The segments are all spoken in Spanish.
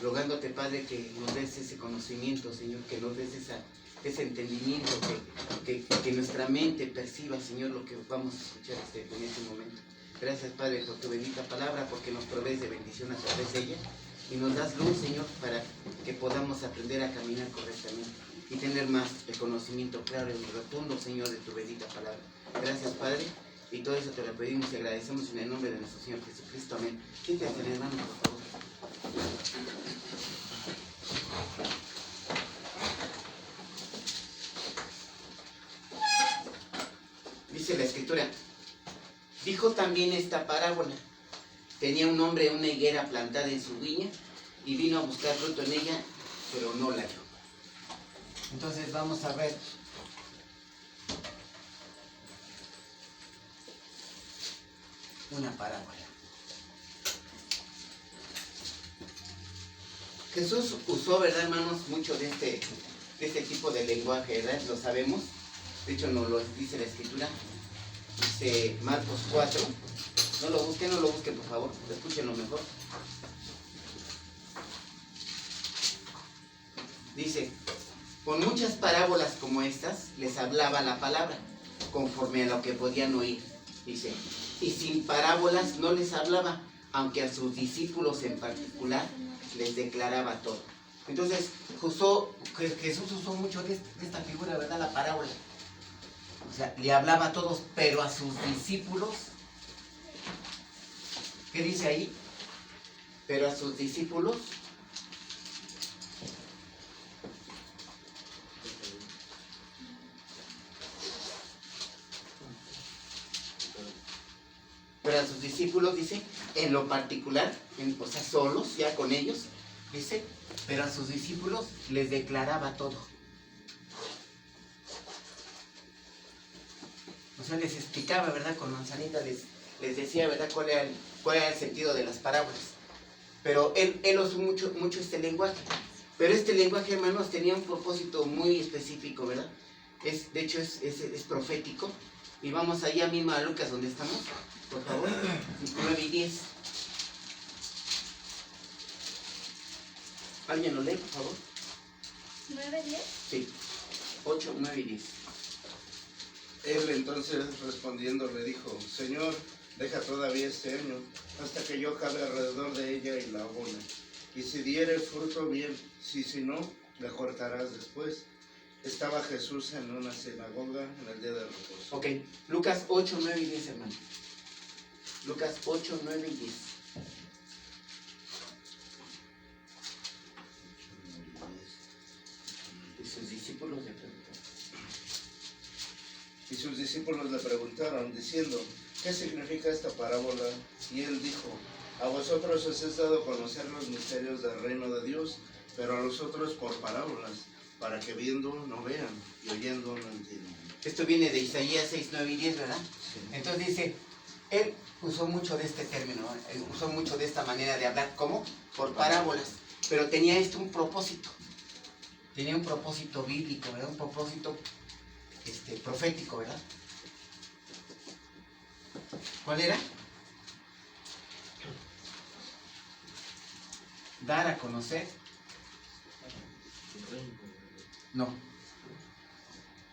rogándote, Padre, que nos des ese conocimiento, Señor, que nos des ese entendimiento, que nuestra mente perciba, Señor, lo que vamos a escuchar en este momento. Gracias, Padre, por tu bendita palabra, porque nos provees de bendición a través de ella y nos das luz, Señor, para que podamos aprender a caminar correctamente y tener más el conocimiento claro y rotundo, Señor, de tu bendita palabra. Gracias, Padre, y todo eso te lo pedimos y agradecemos en el nombre de nuestro Señor Jesucristo. Amén. Siéntate, hermano, por favor. Dice la Escritura: dijo también esta parábola: tenía un hombre una higuera plantada en su viña y vino a buscar fruto en ella, pero no la halló. Entonces vamos a ver una parábola. Jesús usó, ¿verdad, hermanos?, mucho de este tipo de lenguaje, ¿verdad? Lo sabemos. De hecho, nos lo dice la Escritura. Dice Marcos 4. No lo busquen, por favor. Escúchenlo mejor. Dice: con muchas parábolas como estas, les hablaba la palabra, conforme a lo que podían oír. Dice: y sin parábolas no les hablaba, aunque a sus discípulos en particular les declaraba todo. Entonces, Jesús usó mucho de esta figura, ¿verdad? La parábola. O sea, le hablaba a todos, pero a sus discípulos, ¿qué dice ahí? Pero a sus discípulos, dice, en lo particular, o sea, solos, ya con ellos, dice, pero a sus discípulos les declaraba todo. O sea, les explicaba, ¿verdad? Con manzanita les decía, ¿verdad?, cuál era el sentido de las parábolas. Pero él usó mucho este lenguaje. Pero este lenguaje, hermanos, tenía un propósito muy específico, ¿verdad? De hecho, es profético. Y vamos allá mismo a Lucas, donde estamos, por favor, 9 y 10. ¿Alguien lo lee, por favor? ¿9, 10? Sí, 8, 9 y 10. Él entonces respondiendo le dijo: Señor, deja todavía este año, hasta que yo acabe alrededor de ella y la abone. Y si diere fruto, bien; si no, la cortarás después. Estaba Jesús en una sinagoga en el día de reposo. Ok, Lucas 8, 9 y 10, hermano. Lucas 8, 9 y 10. Y sus discípulos le preguntaron. Y sus discípulos le preguntaron, diciendo: ¿qué significa esta parábola? Y él dijo: a vosotros os es dado conocer los misterios del reino de Dios, pero a los otros por parábolas, para que viendo no vean y oyendo no entiendan. Esto viene de Isaías 6, 9 y 10, ¿verdad? Sí. Entonces dice, él usó mucho de este término, usó mucho de esta manera de hablar. ¿Cómo? Por parábolas. Pero tenía un propósito. Tenía un propósito bíblico, ¿verdad? Un propósito profético, ¿verdad? ¿Cuál era? Dar a conocer. No.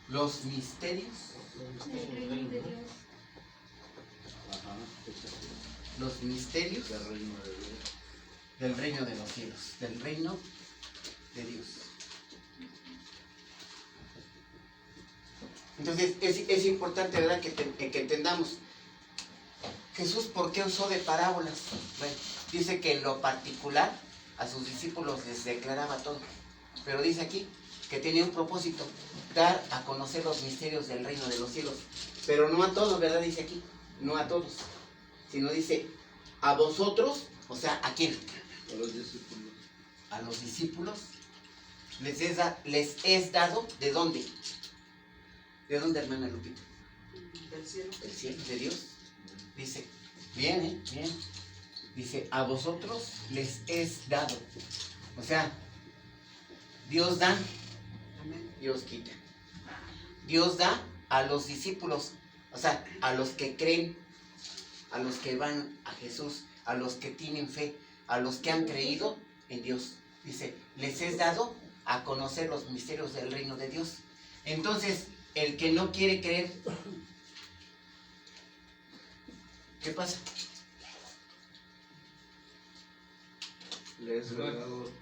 Los misterios. El reino de Dios. Los misterios del reino de los cielos, del reino de Dios. Entonces es importante, ¿verdad?, que entendamos. Jesús, ¿por qué usó de parábolas? Bueno, dice que en lo particular a sus discípulos les declaraba todo. Pero dice aquí que tenía un propósito: dar a conocer los misterios del reino de los cielos. Pero no a todos, ¿verdad? Dice aquí, no a todos. Sino dice, a vosotros, o sea, ¿a quién? A los discípulos. A los discípulos les es dado, ¿de dónde? ¿De dónde, hermana Lupita? Del cielo. Del cielo, de Dios. Dice, bien, bien. Dice, a vosotros les es dado. O sea, Dios da, Dios quita. Dios da a los discípulos, o sea, a los que creen, a los que van a Jesús, a los que tienen fe, a los que han creído, en Dios. Dice, les es dado a conocer los misterios del reino de Dios. Entonces, el que no quiere creer, ¿qué pasa?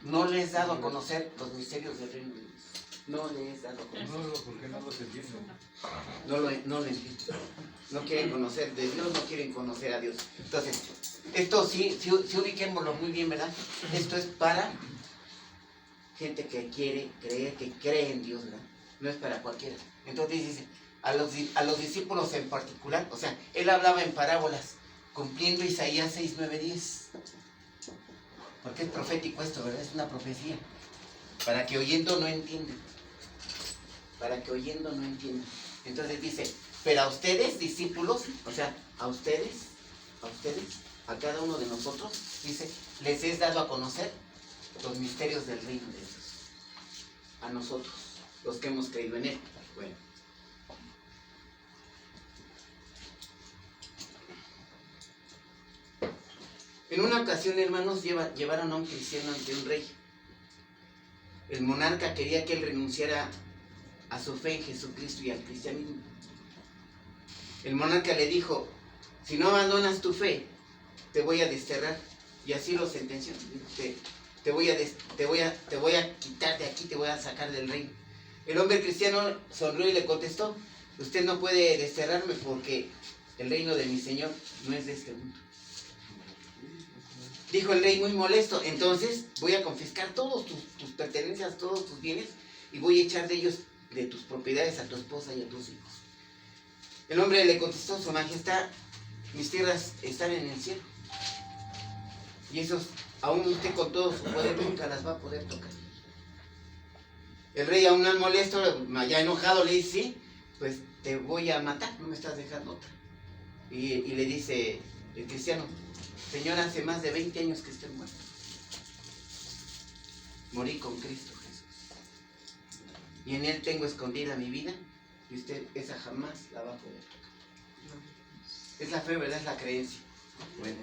No les es dado a conocer los misterios del reino de Dios. No les es dado a conocer. No, ¿por qué no los entiendo? No lo entienden. No quieren conocer de Dios, no quieren conocer a Dios. Entonces, esto sí ubiquémoslo muy bien, ¿verdad? Esto es para gente que quiere creer, que cree en Dios, ¿verdad? No es para cualquiera. Entonces dice, a los discípulos en particular, o sea, él hablaba en parábolas, cumpliendo Isaías 6, 9, 10. Porque es profético esto, ¿verdad? Es una profecía. Para que oyendo no entiendan. Para que oyendo no entiendan. Entonces dice, pero a ustedes, discípulos, o sea, a ustedes, a cada uno de nosotros, dice, les es dado a conocer los misterios del reino de Dios. A nosotros, los que hemos creído en Él. Bueno. En una ocasión, hermanos, llevaron a un cristiano ante un rey. El monarca quería que él renunciara a su fe en Jesucristo y al cristianismo. El monarca le dijo, si no abandonas tu fe, te voy a desterrar. Y así lo sentenció. Te voy a quitar de aquí, te voy a sacar del reino. El hombre cristiano sonrió y le contestó, usted no puede desterrarme porque el reino de mi Señor no es de este mundo. Dijo el rey muy molesto, entonces voy a confiscar todas tus pertenencias, todos tus bienes, y voy a echar de ellos, de tus propiedades, a tu esposa y a tus hijos. El hombre le contestó, su majestad, mis tierras están en el cielo. Y esos, aún usted con todo su poder, nunca las va a poder tocar. El rey, aún más molesto, ya enojado, le dice, sí, pues te voy a matar, no me estás dejando otra. Y le dice el cristiano, Señor, hace más de 20 años que estoy muerto. Morí con Cristo Jesús. Y en Él tengo escondida mi vida, y usted esa jamás la va a poder tocar. Es la fe, ¿verdad? Es la creencia. Bueno.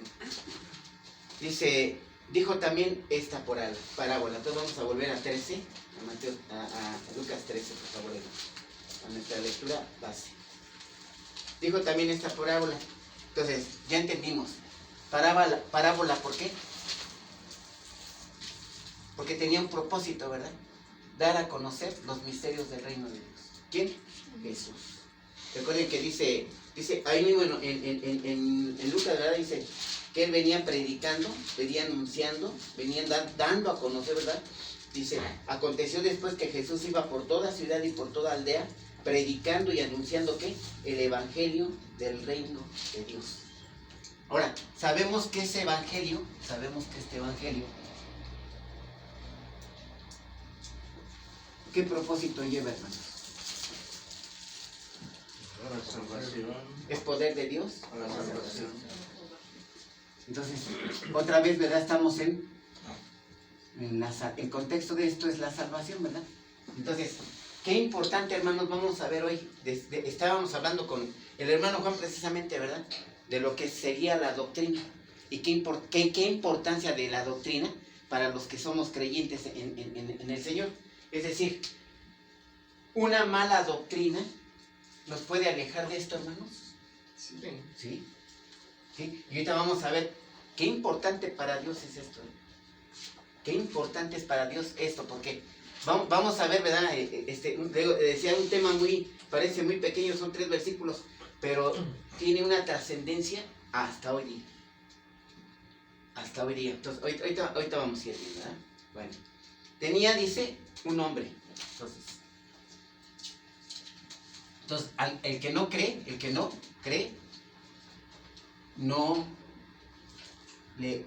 Dijo también esta parábola. Entonces vamos a volver a 13, a Lucas 13, por favor, a nuestra lectura base. Dijo también esta parábola. Entonces, ya entendimos. Parábola, ¿por qué? Porque tenía un propósito, ¿verdad? Dar a conocer los misterios del reino de Dios. ¿Quién? Jesús. Recuerden que dice ahí mismo en Lucas, ¿verdad? Dice que él venía predicando, venía anunciando, venía dando a conocer, ¿verdad? Dice, aconteció después que Jesús iba por toda ciudad y por toda aldea, predicando y anunciando, ¿qué? El evangelio del reino de Dios. Ahora, sabemos que este evangelio, ¿qué propósito lleva, hermanos? La salvación. ¿Es poder de Dios? La salvación. Entonces, otra vez, ¿verdad? Estamos el contexto de esto es la salvación, ¿verdad? Entonces, qué importante, hermanos, vamos a ver hoy. Estábamos hablando con el hermano Juan precisamente, ¿verdad? De lo que sería la doctrina. Y qué importancia de la doctrina para los que somos creyentes en el Señor. Es decir, una mala doctrina nos puede alejar de esto, hermanos. Sí. ¿Sí? Y ahorita vamos a ver qué importante para Dios es esto. Qué importante es para Dios esto, porque vamos a ver, ¿verdad? Decía un tema parece muy pequeño, son 3 versículos, pero tiene una trascendencia hasta hoy día. Hasta hoy día. Entonces, ahorita vamos a ir bien, ¿verdad? Bueno. Dice, un hombre. Entonces, el que no cree, no le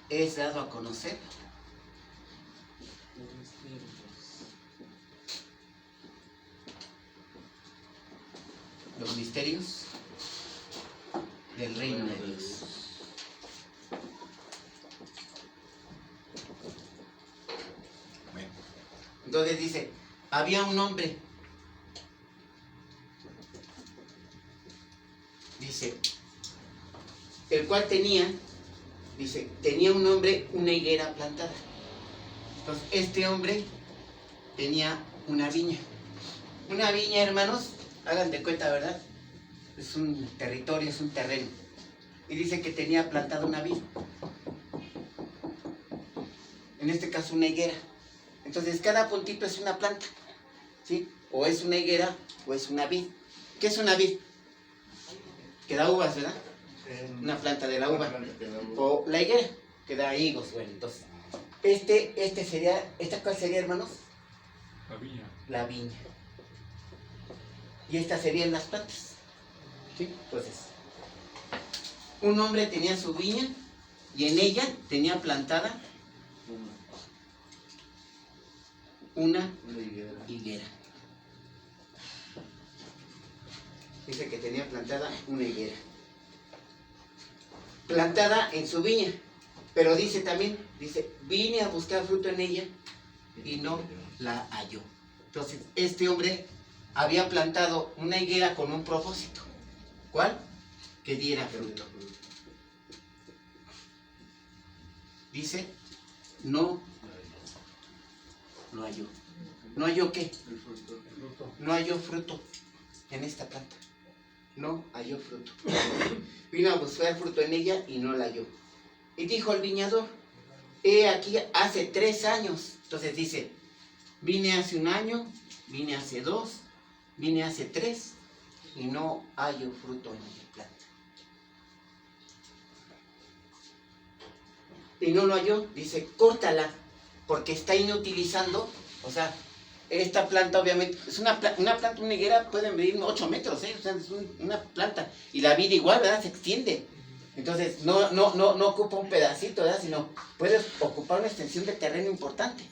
es dado a conocer los misterios del reino de Dios. Bueno. Entonces dice, había un hombre, dice, el cual tenía un hombre una higuera plantada. Entonces, este hombre tenía una viña. Una viña, hermanos, hagan de cuenta, ¿verdad? Es un territorio, es un terreno. Y dice que tenía plantada una vid. En este caso, una higuera. Entonces, cada puntito es una planta, ¿sí? O es una higuera o es una vid. ¿Qué es una vid? Que da uvas, ¿verdad? Una planta de la uva. O la higuera, que da higos. Bueno, entonces, ¿esta cuál sería, hermanos? La viña. La viña. Y estas serían las plantas. ¿Sí? Entonces, un hombre tenía su viña y en ella tenía plantada una higuera. Dice que tenía plantada una higuera. Plantada en su viña. Pero dice también, vine a buscar fruto en ella y no la halló. Entonces, este hombre había plantado una higuera con un propósito. ¿Cuál? Que diera fruto. Dice, no lo halló. ¿No halló qué? No halló fruto en esta planta. No halló fruto. Vino a buscar fruto en ella y no la halló. Y dijo el viñador, he aquí hace 3 años. Entonces dice, vine hace 1 año, vine hace 2, vine hace 3 y no hallo fruto en mi planta. Y no lo halló, dice, córtala, porque está inutilizando, o sea, esta planta obviamente, es una planta, una higuera puede medir 8 metros, o sea, es una planta, y la vida igual, ¿verdad? Se extiende. Entonces, no ocupa un pedacito, ¿verdad? Sino puede ocupar una extensión de terreno importante.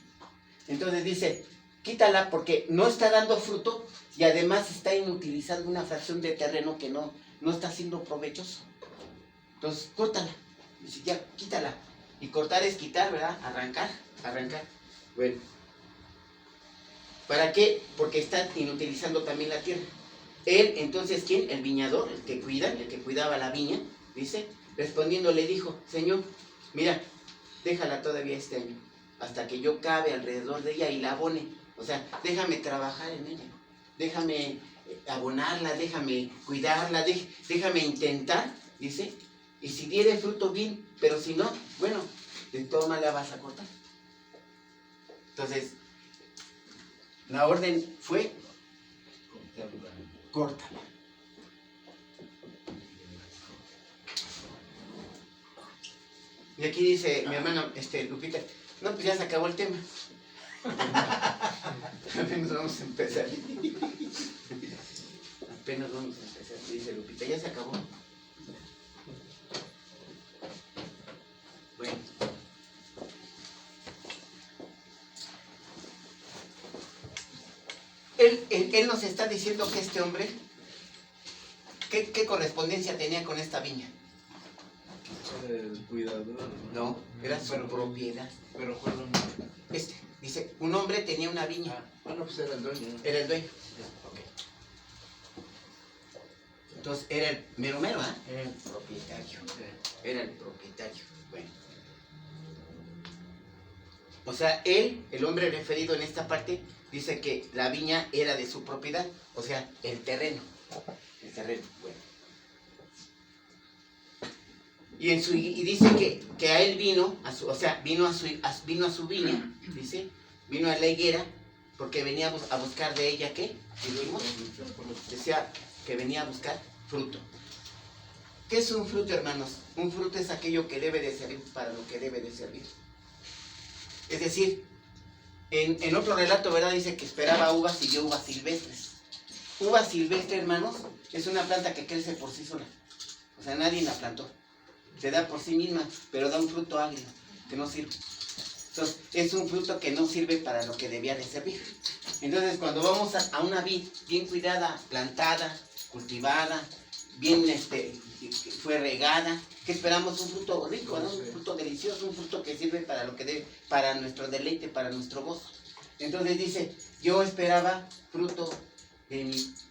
Entonces dice, quítala porque no está dando fruto y además está inutilizando una fracción de terreno que no está siendo provechoso. Entonces, córtala. Dice, ya, quítala. Y cortar es quitar, ¿verdad? Arrancar. Bueno. ¿Para qué? Porque está inutilizando también la tierra. Él, entonces, ¿quién? El viñador, el que cuidaba la viña, dice, respondiendo le dijo, Señor, mira, déjala todavía este año, hasta que yo cabe alrededor de ella y la abone. O sea, déjame trabajar en ella, déjame abonarla, déjame cuidarla, déjame intentar, dice, y si diere fruto bien, pero si no, bueno, de todas maneras la vas a cortar. Entonces, la orden fue, córtala. Y aquí dice mi hermana Lupita, no, pues ya se acabó el tema. Apenas vamos a empezar. Dice Lupita, ya se acabó. Bueno. Él nos está diciendo que este hombre, ¿qué correspondencia tenía con esta viña? El cuidador. No, era su propiedad. Pero fue el hombre. Dice, un hombre tenía una viña. Bueno, pues era el dueño. Era el dueño. Ok. Entonces era el mero, ¿ah? Era el propietario. Era el propietario. Bueno. O sea, él, el hombre referido en esta parte, dice que la viña era de su propiedad. O sea, el terreno. El terreno, bueno. Y dice que a él vino a su viña, dice, vino a la higuera, porque venía a buscar de ella, ¿qué? Dijimos, decía que venía a buscar fruto. ¿Qué es un fruto, hermanos? Un fruto es aquello que debe de servir para lo que debe de servir. Es decir, en otro relato, ¿verdad? Dice que esperaba uvas y dio uvas silvestres. Uva silvestre, hermanos, es una planta que crece por sí sola. O sea, nadie la plantó. Se da por sí misma, pero da un fruto agrio, que no sirve. Entonces, es un fruto que no sirve para lo que debía de servir. Entonces, cuando vamos a una vid bien cuidada, plantada, cultivada, bien fue regada, ¿qué esperamos? Un fruto rico, ¿no? Un fruto delicioso, un fruto que sirve para lo que debe, para nuestro deleite, para nuestro gozo. Entonces dice, yo esperaba fruto de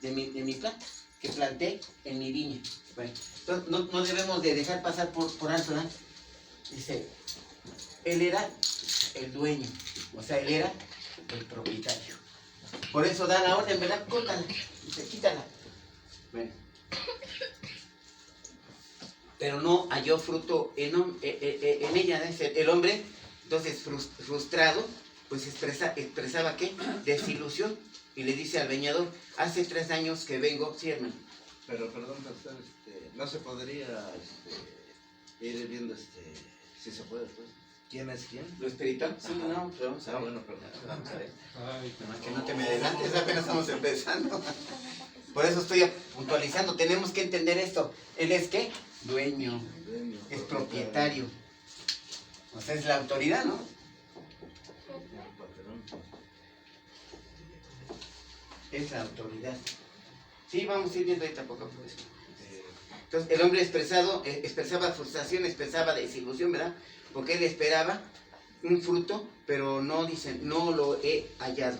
mi planta, que planté en mi viña. Bueno, entonces no debemos de dejar pasar por alto, ¿no? Dice, él era el dueño, O sea, él era el propietario. Por eso da la orden, ¿verdad? Córtala, dice, quítala. Bueno. Pero no halló fruto en ella, dice el hombre. Entonces, frustrado, pues expresaba ¿qué? Desilusión. Y le dice al viñador, hace 3 años que vengo, sí, hermano. Pero perdón, pastor, no se podría ir viendo si se puede, pues. ¿Quién es quién? ¿Lo espiritual? Sí, Ajá. no, pero vamos a ver. Bueno, perdón. Vamos a ver. Ay, Nomás que no te me adelantes, apenas estamos empezando. Por eso estoy puntualizando, tenemos que entender esto. Él es ¿qué? Dueño, es propietario. O sea, es la autoridad, ¿no? Es la autoridad. Sí, vamos a ir viendo ahorita poco a poco. Entonces, el hombre expresaba frustración, expresaba desilusión, ¿verdad? Porque él esperaba un fruto, pero no dicen, no lo he hallado.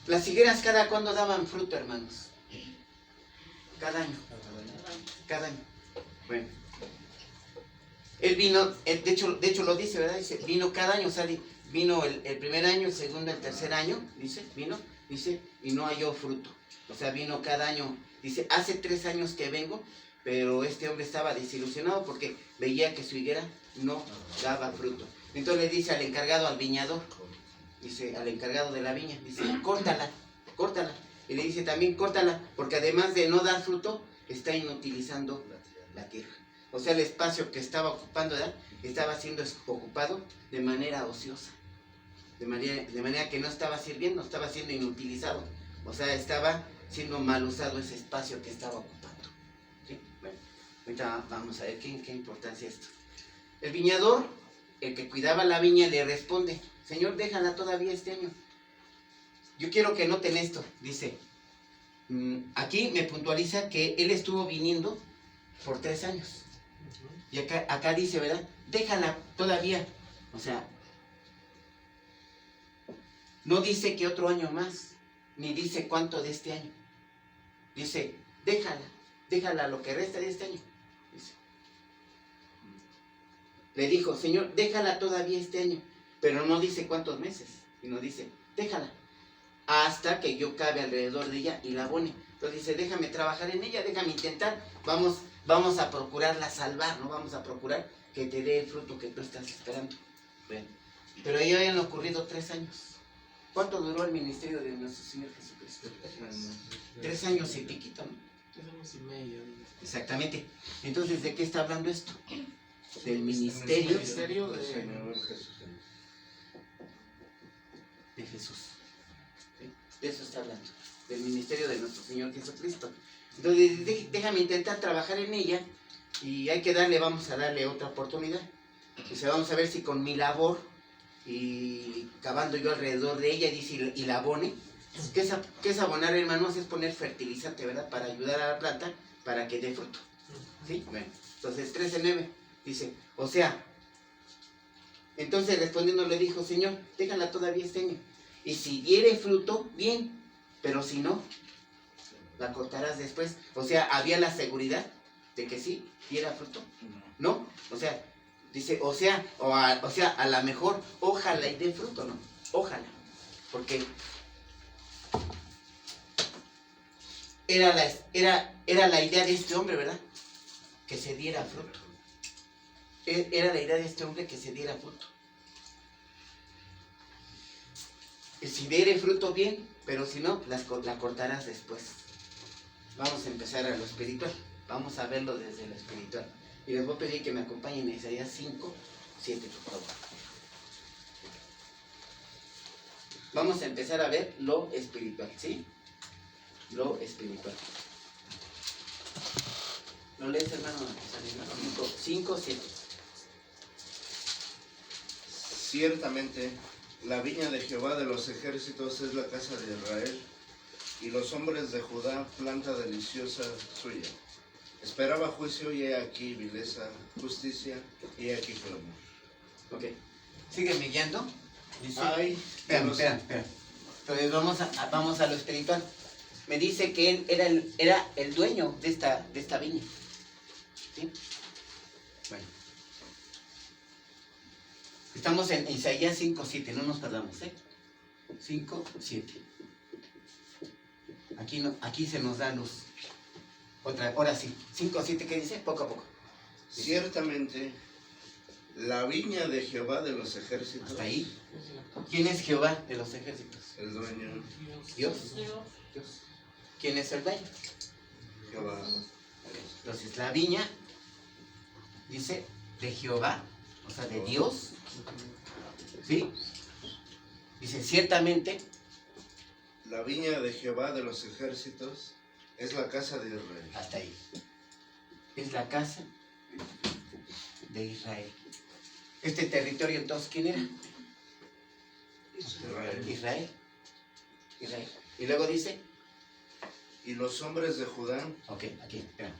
Las higueras, ¿cada cuándo daban fruto, hermanos? Cada año. Cada año. Bueno. Él vino, de hecho lo dice, ¿verdad? Dice, vino cada año, o sea, vino el primer año, el segundo, el tercer año, dice, y no halló fruto. O sea, vino cada año. Dice, hace 3 años que vengo, pero este hombre estaba desilusionado porque veía que su higuera no daba fruto. Entonces le dice al encargado, al viñador, dice, al encargado de la viña, dice, córtala. Y le dice también, córtala, porque además de no dar fruto, está inutilizando la tierra. O sea, el espacio que estaba ocupando, ¿verdad? Estaba siendo ocupado de manera ociosa. De manera que no estaba sirviendo, estaba siendo inutilizado. O sea, estaba siendo mal usado ese espacio que estaba ocupando. ¿Sí? Bueno, ahorita vamos a ver qué importancia es esto. El viñador, el que cuidaba la viña, le responde, Señor, déjala todavía este año. Yo quiero que noten esto, dice, aquí me puntualiza que él estuvo viniendo por 3 años. Y acá dice, ¿verdad? Déjala todavía. O sea, no dice que otro año más, ni dice cuánto de este año. Dice, déjala lo que resta de este año. Dice. Le dijo, Señor, déjala todavía este año. Pero no dice cuántos meses, sino dice, déjala. Hasta que yo cabe alrededor de ella y la abone. Entonces dice, déjame trabajar en ella, déjame intentar. Vamos a procurarla salvar, ¿no? Vamos a procurar que te dé el fruto que tú estás esperando. Bueno, pero ya habían ocurrido 3 años. ¿Cuánto duró el ministerio de nuestro Señor Jesucristo? 3 años y piquito, ¿no? 3 años y medio. Exactamente. Entonces, ¿de qué está hablando esto? Del ministerio del Señor Jesús. de Jesús. ¿Sí? De eso está hablando. Del ministerio de nuestro Señor Jesucristo. Entonces, déjame intentar trabajar en ella y vamos a darle otra oportunidad. Dice, vamos a ver si con mi labor y cavando yo alrededor de ella, dice, y la abone. ¿Qué es abonar, hermanos? Es poner fertilizante, ¿verdad? Para ayudar a la planta para que dé fruto. ¿Sí? Bueno, entonces 13:9 dice, o sea, entonces respondiendo le dijo, Señor, déjala todavía este año. Y si diere fruto, bien, pero si no, la cortarás después. O sea, había la seguridad de que sí diera fruto. ¿No? O sea, dice, a lo mejor, ojalá y dé fruto, ¿no? Ojalá. Porque era la idea de este hombre, ¿verdad? Que se diera fruto. Era la idea de este hombre que se diera fruto. Y si diere fruto, bien, pero si no, la cortarás después. Vamos a empezar a lo espiritual. Vamos a verlo desde lo espiritual. Y les voy a pedir que me acompañen en Isaías 5:7, por favor. Vamos a empezar a ver lo espiritual, ¿sí? Lo espiritual. ¿Lo lees, hermano? 5:7. Ciertamente, la viña de Jehová de los ejércitos es la casa de Israel, y los hombres de Judá planta deliciosa suya. Esperaba juicio y he aquí vileza, justicia y he aquí clamor. Ok. Sígueme guiando. Dice, Ay, espera. Entonces vamos a lo espiritual. Me dice que él era el dueño de esta viña. ¿Sí? Bueno. Estamos en Isaías 5:7, no nos perdamos, ¿eh? 5:7. Aquí se nos da luz. Ahora sí, 5:7, ¿qué dice? Poco a poco. Ciertamente, la viña de Jehová de los ejércitos. Hasta ahí. ¿Quién es Jehová de los ejércitos? El dueño. Dios. Dios. ¿Quién es el dueño? Jehová. Entonces la viña dice de Jehová, o sea, de Dios. ¿Sí? Dice ciertamente. La viña de Jehová de los ejércitos es la casa de Israel. Hasta ahí. Es la casa de Israel. Este territorio entonces, ¿quién era? Israel. Y luego dice. Y los hombres de Judá. Ok, aquí, espera.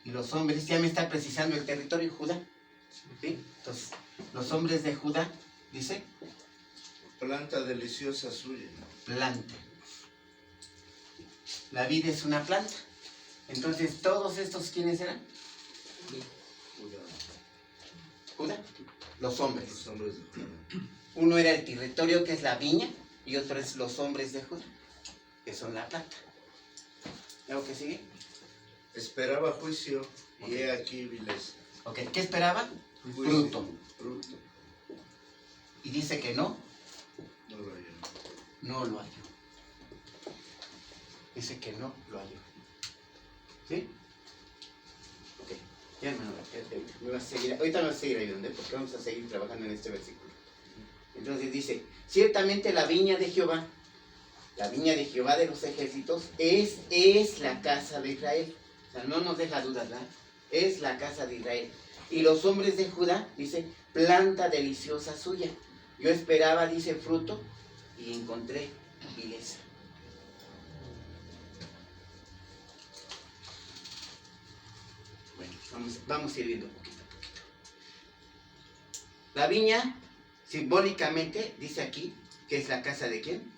Y los hombres, ya me está precisando el territorio Judá. ¿Sí? Entonces, los hombres de Judá, dice. Planta deliciosa suya. Planta. La vid es una planta. Entonces, ¿todos estos quiénes eran? Judá. Los hombres. Los hombres de Judá. Uno era el territorio, que es la viña, y otro es los hombres de Judá, que son la planta. ¿Luego qué sigue? Esperaba juicio y he aquí vileza. Ok, ¿qué esperaba? Juicio. Fruto. Y dice que no No lo halló. Dice que no lo halló. ¿Sí? Ok. Ya, hermano, me vas a seguir, ahorita me vas a seguir ayudando, porque vamos a seguir trabajando en este versículo. Entonces dice, ciertamente la viña de Jehová de los ejércitos, es la casa de Israel. O sea, no nos deja dudas, ¿verdad? Es la casa de Israel. Y los hombres de Judá, dice, planta deliciosa suya. Yo esperaba, dice, fruto, y encontré vileza. Bueno, vamos a ir viendo poquito a poquito. La viña, simbólicamente, dice aquí, que es la casa de ¿quién?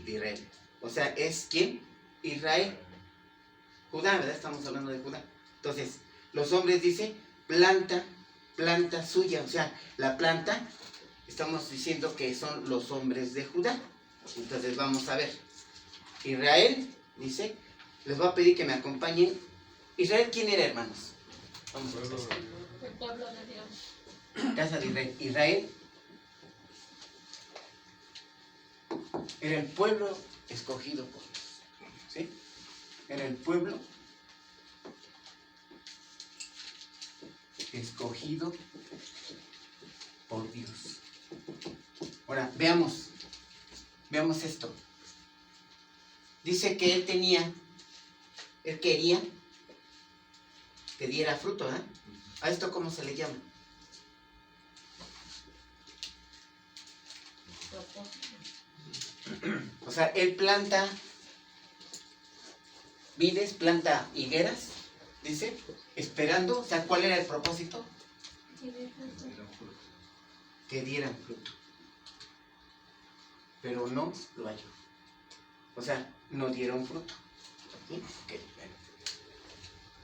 De Israel. O sea, ¿es quién? Israel. Judá, ¿verdad? Estamos hablando de Judá. Entonces, los hombres, dice, planta suya. O sea, la planta, estamos diciendo que son los hombres de Judá. Entonces, vamos a ver. Israel, dice, les voy a pedir que me acompañen. ¿Israel quién era, hermanos? Vamos a empezar. El pueblo de Dios. Casa de Israel. Israel era el pueblo escogido por Dios. ¿Sí? Era el pueblo escogido por Dios. Ahora, veamos esto. Dice que él quería que diera fruto, ¿verdad? ¿A esto cómo se le llama? O sea, él planta vides, planta higueras, dice, esperando. O sea, ¿cuál era el propósito? Que dieran fruto. Pero no lo halló. O sea, no dieron fruto. ¿Sí? Okay, bueno.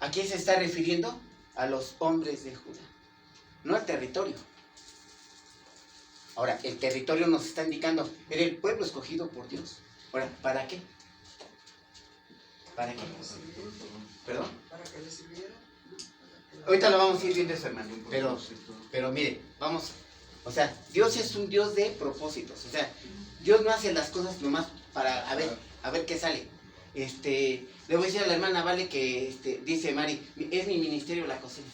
¿A quién se está refiriendo? A los hombres de Judá, no al territorio. Ahora, el territorio nos está indicando, era el pueblo escogido por Dios. Ahora, ¿para qué? ¿Para qué? ¿Perdón? Para que le sirviera. Ahorita lo vamos a ir viendo eso, hermano. Pero mire, vamos. O sea, Dios es un Dios de propósitos. O sea, Dios no hace las cosas nomás para a ver qué sale. Le voy a decir a la hermana Vale que dice Mari, es mi ministerio la cocina.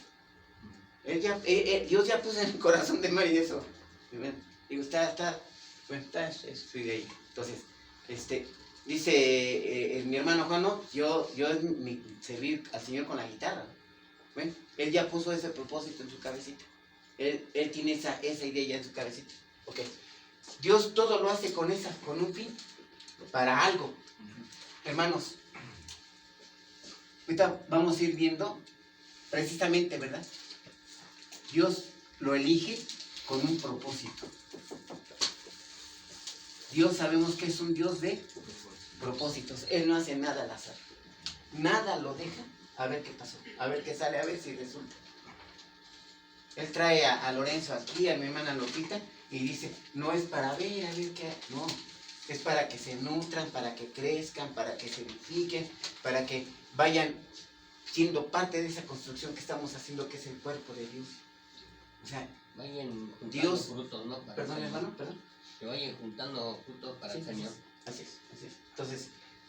Dios ya puso en el corazón de Mari eso. Digo, está estoy ahí. Entonces, dice mi hermano Juan, no, yo es mi servir al Señor con la guitarra. Bueno, él ya puso ese propósito en su cabecita. Él tiene esa idea ya en su cabecita. Okay. Dios todo lo hace con un fin, para algo. Hermanos, ahorita vamos a ir viendo precisamente, ¿verdad? Dios lo elige con un propósito. Dios sabemos que es un Dios de propósitos. Él no hace nada al azar. Nada lo deja a ver qué pasó, a ver qué sale, a ver si resulta. Él trae a Lorenzo aquí, a mi hermana Lopita, y dice, no es para ver, a ver qué, no, es para que se nutran, para que crezcan, para que se edifiquen, para que vayan siendo parte de esa construcción que estamos haciendo, que es el cuerpo de Dios. O sea, vayan juntando Dios, frutos, ¿no? Para perdón el Señor. hermano, perdón. Que vayan juntando frutos para el Señor. Así es, así es. Entonces,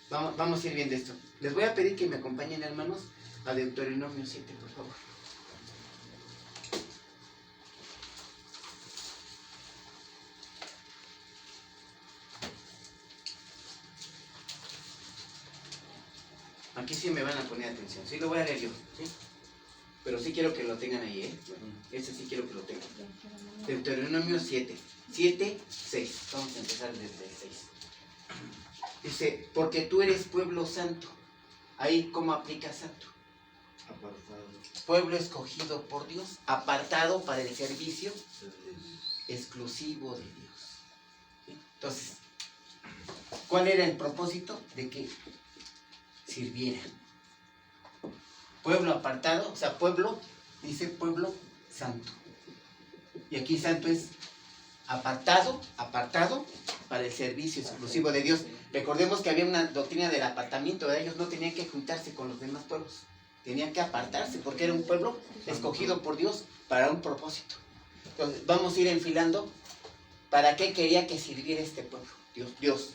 vamos a ir viendo esto. Les voy a pedir que me acompañen, hermanos, a Deuteronomio 7, por favor. Aquí sí me van a poner atención. Sí lo voy a leer yo, ¿sí? Pero sí quiero que lo tengan ahí, ¿eh? Ese sí quiero que lo tengan. Deuteronomio 7. 7, 6. Vamos a empezar desde el 6. Dice, porque tú eres pueblo santo. Ahí, ¿cómo aplica santo? Apartado. Pueblo escogido por Dios, apartado para el servicio exclusivo de Dios. ¿Sí? Entonces, ¿cuál era el propósito? De que sirvieran. Pueblo apartado, o sea, pueblo, dice pueblo santo. Y aquí santo es apartado para el servicio exclusivo de Dios. Recordemos que había una doctrina del apartamiento, ¿verdad? Ellos no tenían que juntarse con los demás pueblos, tenían que apartarse porque era un pueblo escogido por Dios para un propósito. Entonces, vamos a ir enfilando para qué quería que sirviera este pueblo. Dios.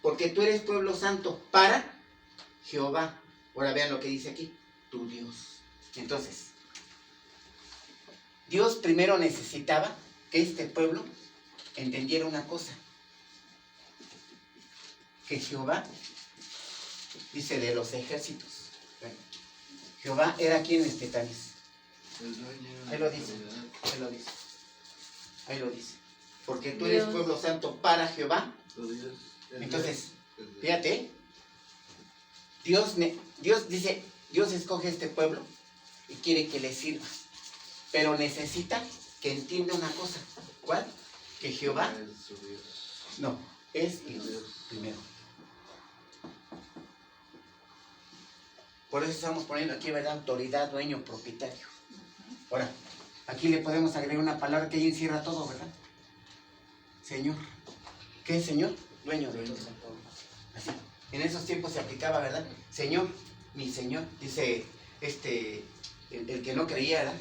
Porque tú eres pueblo santo para Jehová. Ahora vean lo que dice aquí, tu Dios. Entonces, Dios primero necesitaba que este pueblo entendiera una cosa. Que Jehová, dice de los ejércitos. Bueno, Jehová era quien Tanis. Ahí lo dice. Ahí lo dice. Porque tú eres pueblo santo para Jehová. Entonces, fíjate, Dios dice, Dios escoge este pueblo y quiere que le sirva, pero necesita que entienda una cosa. ¿Cuál? Que Jehová no es Dios primero. Por eso estamos poniendo aquí, ¿verdad? Autoridad, dueño, propietario. Ahora, aquí le podemos agregar una palabra que ahí encierra todo, ¿verdad? Señor. ¿Qué es Señor? Dueño de todo. Así. En esos tiempos se aplicaba, ¿verdad? Señor, mi Señor. Dice el que no creía, ¿verdad?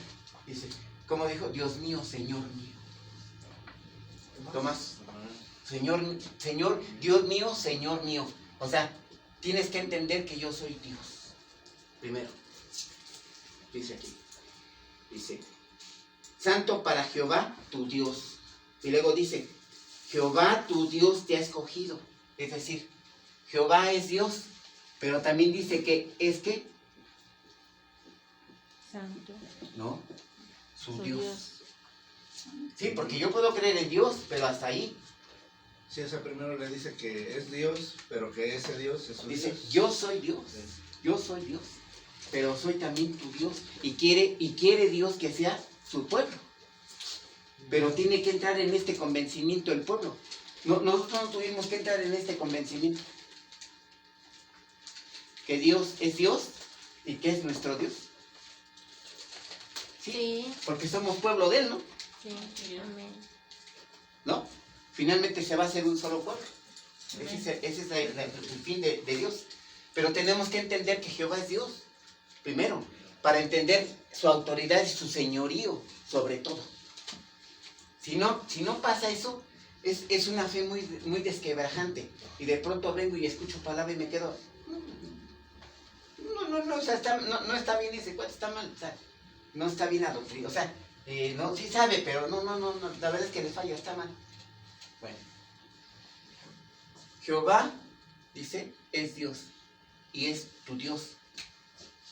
Dice, ¿cómo dijo? Dios mío, Señor mío. Tomás. Señor, Dios mío, Señor mío. O sea, tienes que entender que yo soy Dios. Primero. Dice aquí. Dice, santo para Jehová, tu Dios. Y luego dice, Jehová tu Dios te ha escogido. Es decir, Jehová es Dios, pero también dice que es que Santo. no, su Dios. Sí, porque yo puedo creer en Dios, pero hasta ahí. Sí, ese primero le dice que es Dios, pero que ese Dios es su Dice, Dios. yo soy Dios, pero soy también tu Dios. Y quiere Dios que sea su pueblo. Pero tiene que entrar en este convencimiento el pueblo. Nosotros no tuvimos que entrar en este convencimiento. Que Dios es Dios y que es nuestro Dios. Sí. Porque somos pueblo de Él, ¿no? Sí, amén. ¿No? Finalmente se va a hacer un solo pueblo. Ese es el fin de Dios. Pero tenemos que entender que Jehová es Dios. Primero, para entender su autoridad y su señorío sobre todo. Si no pasa eso, es una fe muy desquebrajante. Y de pronto vengo y escucho palabra y me quedo... No, o sea, no está bien ese cuate, está mal. O sea, no está bien adoctrinado. O sea, no, sí sabe, pero no, la verdad es que le falla, está mal. Bueno. Jehová, dice, es Dios. Y es tu Dios.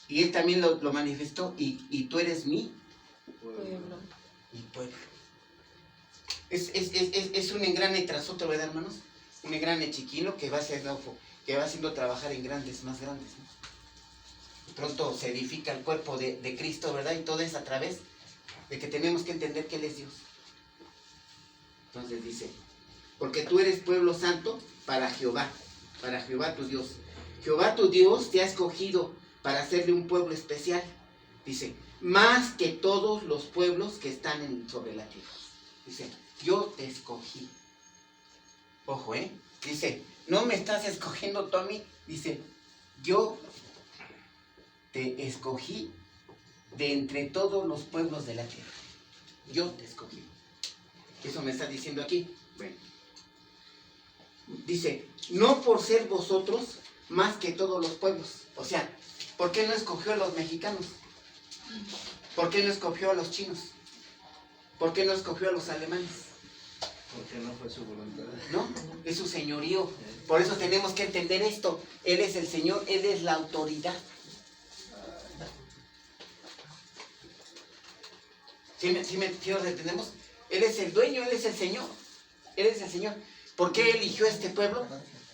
Y Él también lo manifestó. Y tú eres mi Pueblo. pueblo. Es un engrane tras otro, ¿verdad, hermanos? Un engrane chiquino que va haciendo trabajar en grandes, más grandes, ¿no? Pronto se edifica el cuerpo de Cristo, ¿verdad? Y todo es a través de que tenemos que entender que Él es Dios. Entonces dice, porque tú eres pueblo santo para Jehová tu Dios. Jehová tu Dios te ha escogido para hacerle un pueblo especial, Dice, más que todos los pueblos que están sobre la tierra. Dice, yo te escogí. Ojo, dice, no me estás escogiendo tú a mí. Dice, yo te escogí de entre todos los pueblos de la tierra. Yo te escogí. Eso me está diciendo aquí. Bueno. Dice, no por ser vosotros más que todos los pueblos. O sea, ¿por qué no escogió a los mexicanos? ¿Por qué no escogió a los chinos? ¿Por qué no escogió a los alemanes? Porque no fue su voluntad. No, es su señorío. Por eso tenemos que entender esto. Él es el Señor, Él es la autoridad. ¿Sí nos entendemos? Él es el dueño, Él es el Señor. Él es el Señor. ¿Por qué eligió este pueblo?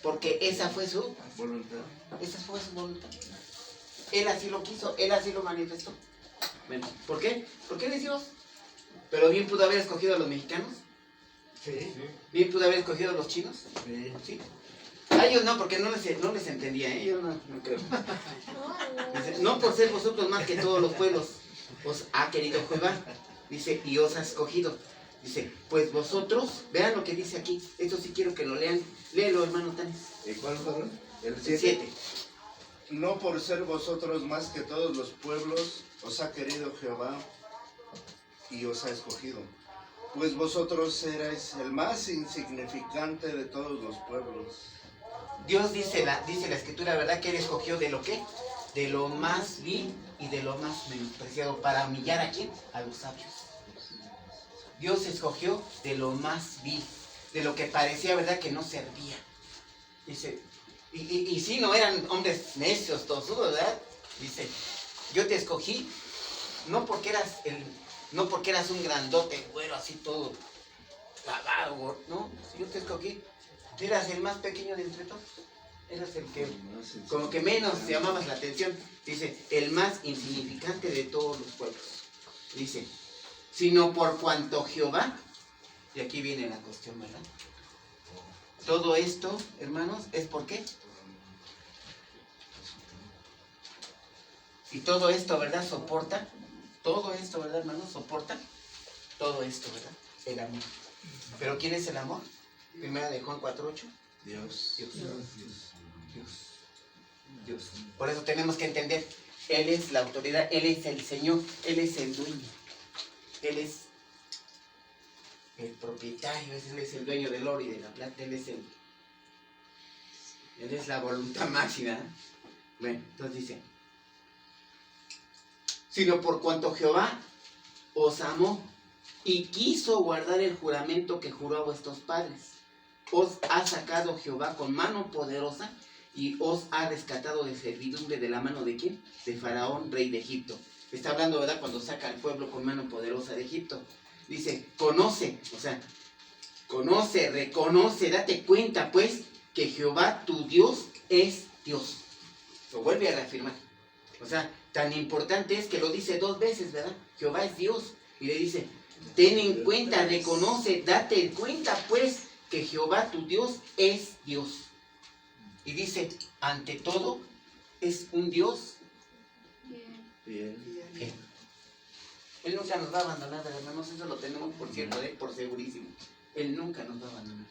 Porque esa fue su Voluntad. Esa fue su voluntad. Él así lo quiso, Él así lo manifestó. Bueno, ¿por qué? Porque Él es Dios. Pero bien pudo haber escogido a los mexicanos. Sí. Bien pudo haber escogido a los chinos. Sí. Sí. A ellos no, porque no les entendía, yo no creo. Dice, no por ser vosotros más que todos los pueblos os ha querido Jehová. Dice, y os ha escogido. Dice, pues vosotros, vean lo que dice aquí. Esto sí quiero que lo lean. Léelo, hermano Tanis. ¿Y cuál fue? El 7. 7. No por ser vosotros más que todos los pueblos os ha querido Jehová y os ha escogido. Pues vosotros erais el más insignificante de todos los pueblos. Dios dice la escritura, ¿verdad? Que Él escogió de lo que, de lo más vil y de lo más menospreciado, para humillar a quién, a los sabios. Dios escogió de lo más vil, de lo que parecía, ¿verdad?, que no servía. Dice, y sí, no eran hombres necios, tosudos, ¿verdad? Dice, yo te escogí no porque eras un grandote, güero, así todo lavado, no, yo te escogí. Eras el más pequeño de entre todos. Eras el que, como que menos llamabas la atención. Dice, el más insignificante de todos los pueblos. Dice, sino por cuanto Jehová, y aquí viene la cuestión, ¿verdad? Todo esto, hermanos, ¿es por qué? Y todo esto, ¿verdad? Soporta. Todo esto, ¿verdad, hermanos? Soporta. Todo esto, ¿verdad? El amor. ¿Pero quién es el amor? Primera de Juan 4:8. Dios. Dios. Por eso tenemos que entender, Él es la autoridad, Él es el Señor, Él es el dueño. Él es el propietario, Él es el dueño del oro y de la plata, Él es la voluntad máxima. Bueno, entonces dice, sino por cuanto Jehová os amó y quiso guardar el juramento que juró a vuestros padres. Os ha sacado Jehová con mano poderosa y os ha rescatado de servidumbre de la mano de ¿quién? De Faraón, rey de Egipto. Está hablando, ¿verdad?, cuando saca al pueblo con mano poderosa de Egipto. Dice, conoce, reconoce, date cuenta, pues, que Jehová tu Dios es Dios. Lo vuelve a reafirmar. O sea, tan importante es que lo dice 2 veces, ¿verdad? Jehová es Dios. Y le dice, ten en cuenta, reconoce, date cuenta, pues, que Jehová tu Dios es Dios. Y dice, ante todo, es un Dios Bien. fiel. Él nunca nos va a abandonar, hermanos, eso lo tenemos por cierto, por segurísimo. Él nunca nos va a abandonar.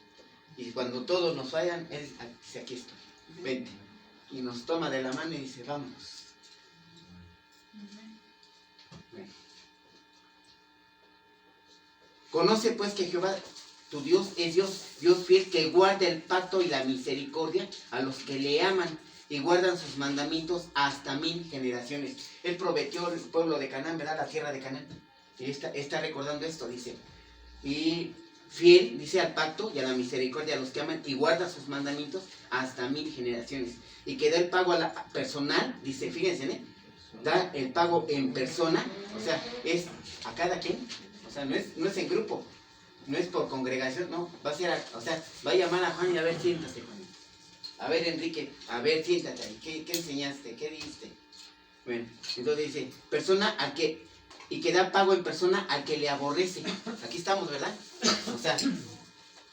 Y cuando todos nos fallan, Él dice, aquí estoy, vente. Y nos toma de la mano y dice, vámonos. Bueno. Conoce pues que Jehová tu Dios es Dios fiel, que guarda el pacto y la misericordia a los que le aman y guardan sus mandamientos hasta 1000 generaciones. Él prometió al pueblo de Canaán, ¿verdad?, la tierra de Canaán. Y está recordando esto, dice. Y fiel, dice, al pacto y a la misericordia a los que aman y guarda sus mandamientos hasta 1000 generaciones. Y que da el pago a la personal, dice, fíjense, da el pago en persona, o sea, es a cada quien, o sea, no es en grupo. No es por congregación, no. Va a llamar a Juan y a ver, siéntate, Juan. A ver, Enrique, a ver, siéntate ahí. ¿Qué enseñaste? ¿Qué diste? Bueno, entonces dice, persona al que, y que da pago en persona al que le aborrece. Aquí estamos, ¿verdad? O sea,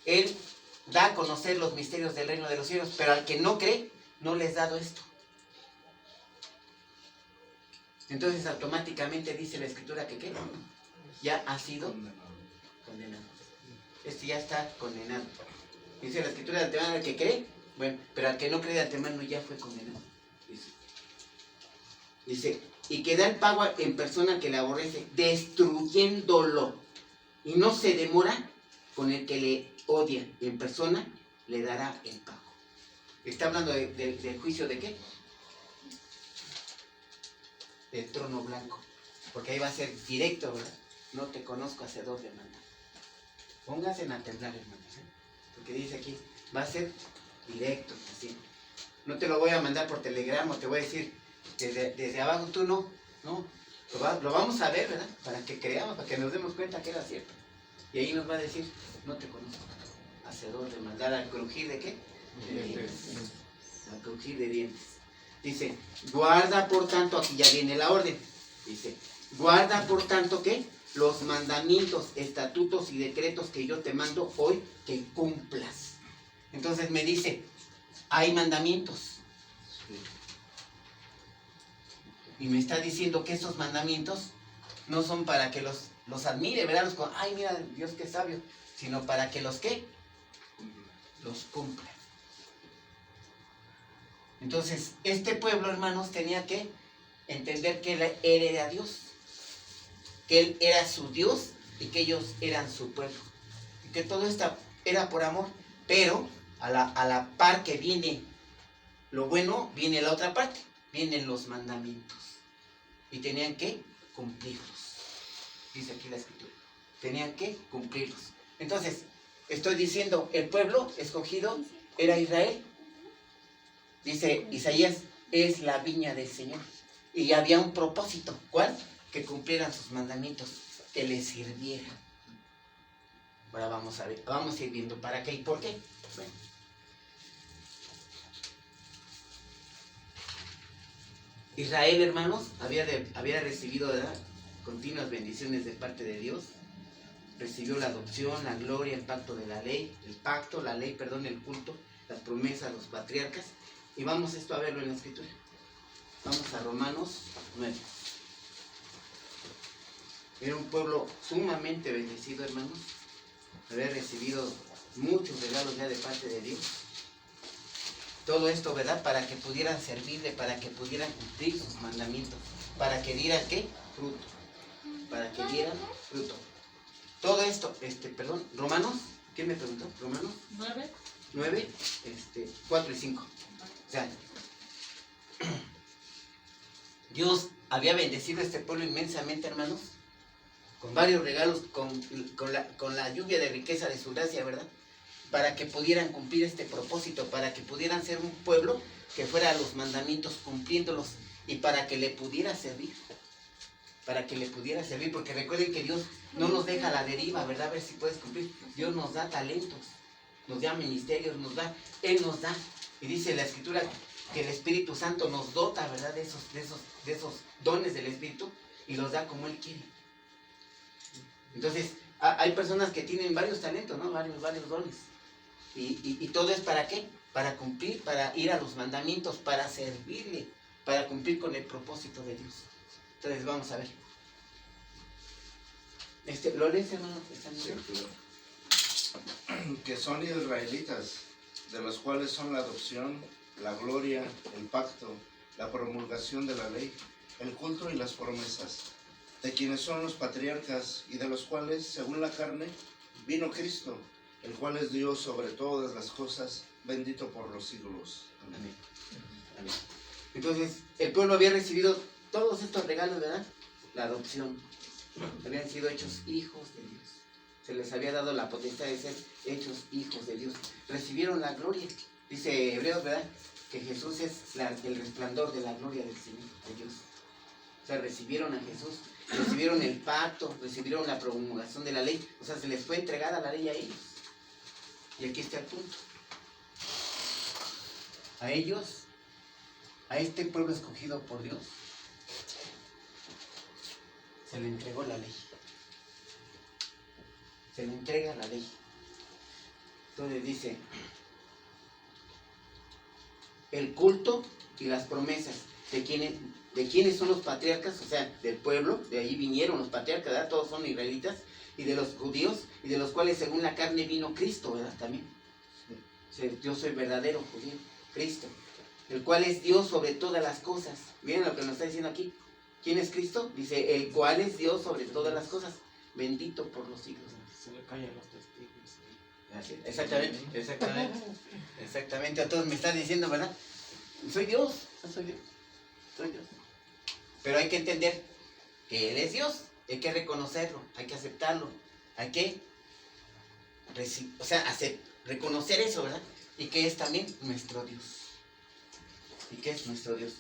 Él da a conocer los misterios del reino de los cielos, pero al que no cree, no les ha dado esto. Entonces automáticamente dice la escritura que ¿qué? Ya ha sido condenado. Este ya está condenado. Dice la escritura de antemano al que cree, bueno, pero al que no cree de antemano ya fue condenado. Dice, y que da el pago en persona al que le aborrece, destruyéndolo. Y no se demora con el que le odia, en persona le dará el pago. Está hablando del juicio de qué? Del trono blanco. Porque ahí va a ser directo, ¿verdad? No te conozco, hacedor de maldad. Pónganse a temblar, hermanos, porque dice aquí, va a ser directo, así. No te lo voy a mandar por telegrama, te voy a decir desde abajo, tú no. Lo vamos a ver, ¿verdad? Para que creamos, para que nos demos cuenta que era cierto. Y ahí nos va a decir, no te conozco, hacedor de maldad, al crujir de qué? De dientes. Al crujir de dientes. Dice, guarda por tanto, aquí ya viene la orden. Dice, guarda por tanto que los mandamientos, estatutos y decretos que yo te mando hoy, que cumplas. Entonces me dice, hay mandamientos. Y me está diciendo que esos mandamientos no son para que los admire, ¿verdad? Ay, mira, Dios qué sabio. Sino para que los ¿qué? Los cumpla. Entonces, este pueblo, hermanos, tenía que entender que Él era Dios. Que Él era su Dios y que ellos eran su pueblo. Y que todo esto era por amor. Pero a la par que viene lo bueno, viene la otra parte. Vienen los mandamientos. Y tenían que cumplirlos. Dice aquí la escritura. Tenían que cumplirlos. Entonces, estoy diciendo, el pueblo escogido era Israel. Dice Isaías, es la viña del Señor. Y había un propósito. ¿Cuál? Que cumplieran sus mandamientos, que les sirviera. Ahora vamos a ver, vamos a ir viendo para qué y por qué. Bueno. Israel, hermanos, había recibido, ¿verdad?, continuas bendiciones de parte de Dios. Recibió la adopción, la gloria, el pacto de la ley, el culto, las promesas, los patriarcas. Y vamos esto a verlo en la escritura. Vamos a Romanos 9. Era un pueblo sumamente bendecido, hermanos. Había recibido muchos regalos ya de parte de Dios. Todo esto, ¿verdad?, para que pudieran servirle, para que pudieran cumplir sus mandamientos, para que dieran ¿qué? Fruto. Para que dieran fruto. Todo esto, Romanos, ¿quién me preguntó? Romanos 9, 4 y 5. O sea, Dios había bendecido a este pueblo inmensamente, hermanos, con varios regalos, con la lluvia de riqueza de su gracia, ¿verdad? Para que pudieran cumplir este propósito, para que pudieran ser un pueblo que fuera a los mandamientos cumpliéndolos y para que le pudiera servir. Para que le pudiera servir, porque recuerden que Dios no nos deja a la deriva, ¿verdad? A ver si puedes cumplir. Dios nos da talentos, nos da ministerios, Él nos da. Y dice la Escritura que el Espíritu Santo nos dota, ¿verdad?, de esos dones del Espíritu y los da como Él quiere. Entonces, hay personas que tienen varios talentos, ¿no? Varios dones. Y todo es ¿para qué? Para cumplir, para ir a los mandamientos, para servirle, para cumplir con el propósito de Dios. Entonces vamos a ver. ¿Lo lees, hermano? Sí, que son israelitas, de los cuales son la adopción, la gloria, el pacto, la promulgación de la ley, el culto y las promesas, de quienes son los patriarcas y de los cuales, según la carne, vino Cristo, el cual es Dios sobre todas las cosas, bendito por los siglos. Amén. Amén. Entonces, el pueblo había recibido todos estos regalos, ¿verdad? La adopción. Habían sido hechos hijos de Dios. Se les había dado la potestad de ser hechos hijos de Dios. Recibieron la gloria. Dice Hebreos, ¿verdad?, que Jesús es el resplandor de la gloria del Señor, de Dios. O sea, recibieron a Jesús, recibieron el pacto, recibieron la promulgación de la ley. O sea, se les fue entregada la ley a ellos. Y aquí está el punto. A ellos, a este pueblo escogido por Dios, se le entregó la ley. Se le entrega la ley. Entonces dice, el culto y las promesas de ¿De quiénes son los patriarcas? O sea, del pueblo, de ahí vinieron los patriarcas, ¿verdad? Todos son israelitas, y de los judíos, y de los cuales según la carne vino Cristo, ¿verdad? También. O sea, yo soy verdadero judío, Cristo, el cual es Dios sobre todas las cosas. Miren lo que nos está diciendo aquí. ¿Quién es Cristo? Dice, el cual es Dios sobre todas las cosas, bendito por los siglos. Se le callan los testigos. Así, exactamente, a todos me están diciendo, ¿verdad? Soy Dios, soy Dios, soy Dios. Pero hay que entender que Él es Dios, hay que reconocerlo, hay que aceptarlo, hay que, reconocer eso, ¿verdad? Y que es también nuestro Dios. ¿Y qué es nuestro Dios?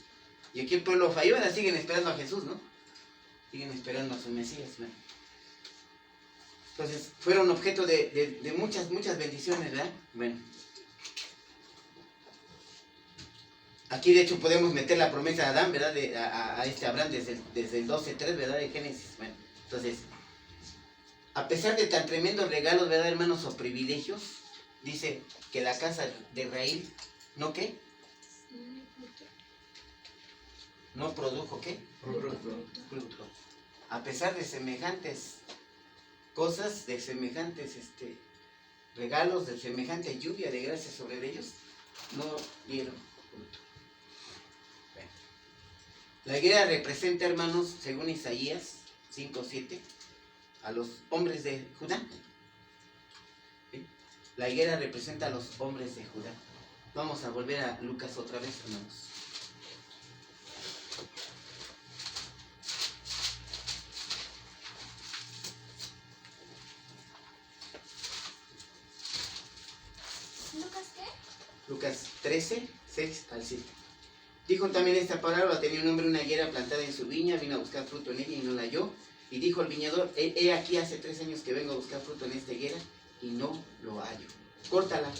Y aquí el pueblo falló, ¿verdad? Siguen esperando a Jesús, ¿no? Siguen esperando a su Mesías, ¿verdad? Entonces, fueron objeto de muchas bendiciones, ¿verdad? Bueno. Aquí, de hecho, podemos meter la promesa de Adán, ¿verdad? A este Abraham desde el 12:3, ¿verdad? De Génesis. Bueno, entonces, a pesar de tan tremendos regalos, ¿verdad, hermanos? O privilegios, dice que la casa de Israel, ¿no qué? No produjo, ¿qué? Fruto. A pesar de semejantes cosas, de semejantes regalos, de semejante lluvia de gracia sobre ellos, no dieron fruto. Bueno. La higuera representa, hermanos, según Isaías 5:7, a los hombres de Judá. ¿Sí? La higuera representa a los hombres de Judá. Vamos a volver a Lucas otra vez, hermanos. Lucas 13, 6 al 7. Dijo también esta palabra: tenía un hombre una higuera plantada en su viña, vino a buscar fruto en ella y no la halló. Y dijo el viñador: he aquí hace 3 años que vengo a buscar fruto en esta higuera y no lo hallo. Córtala,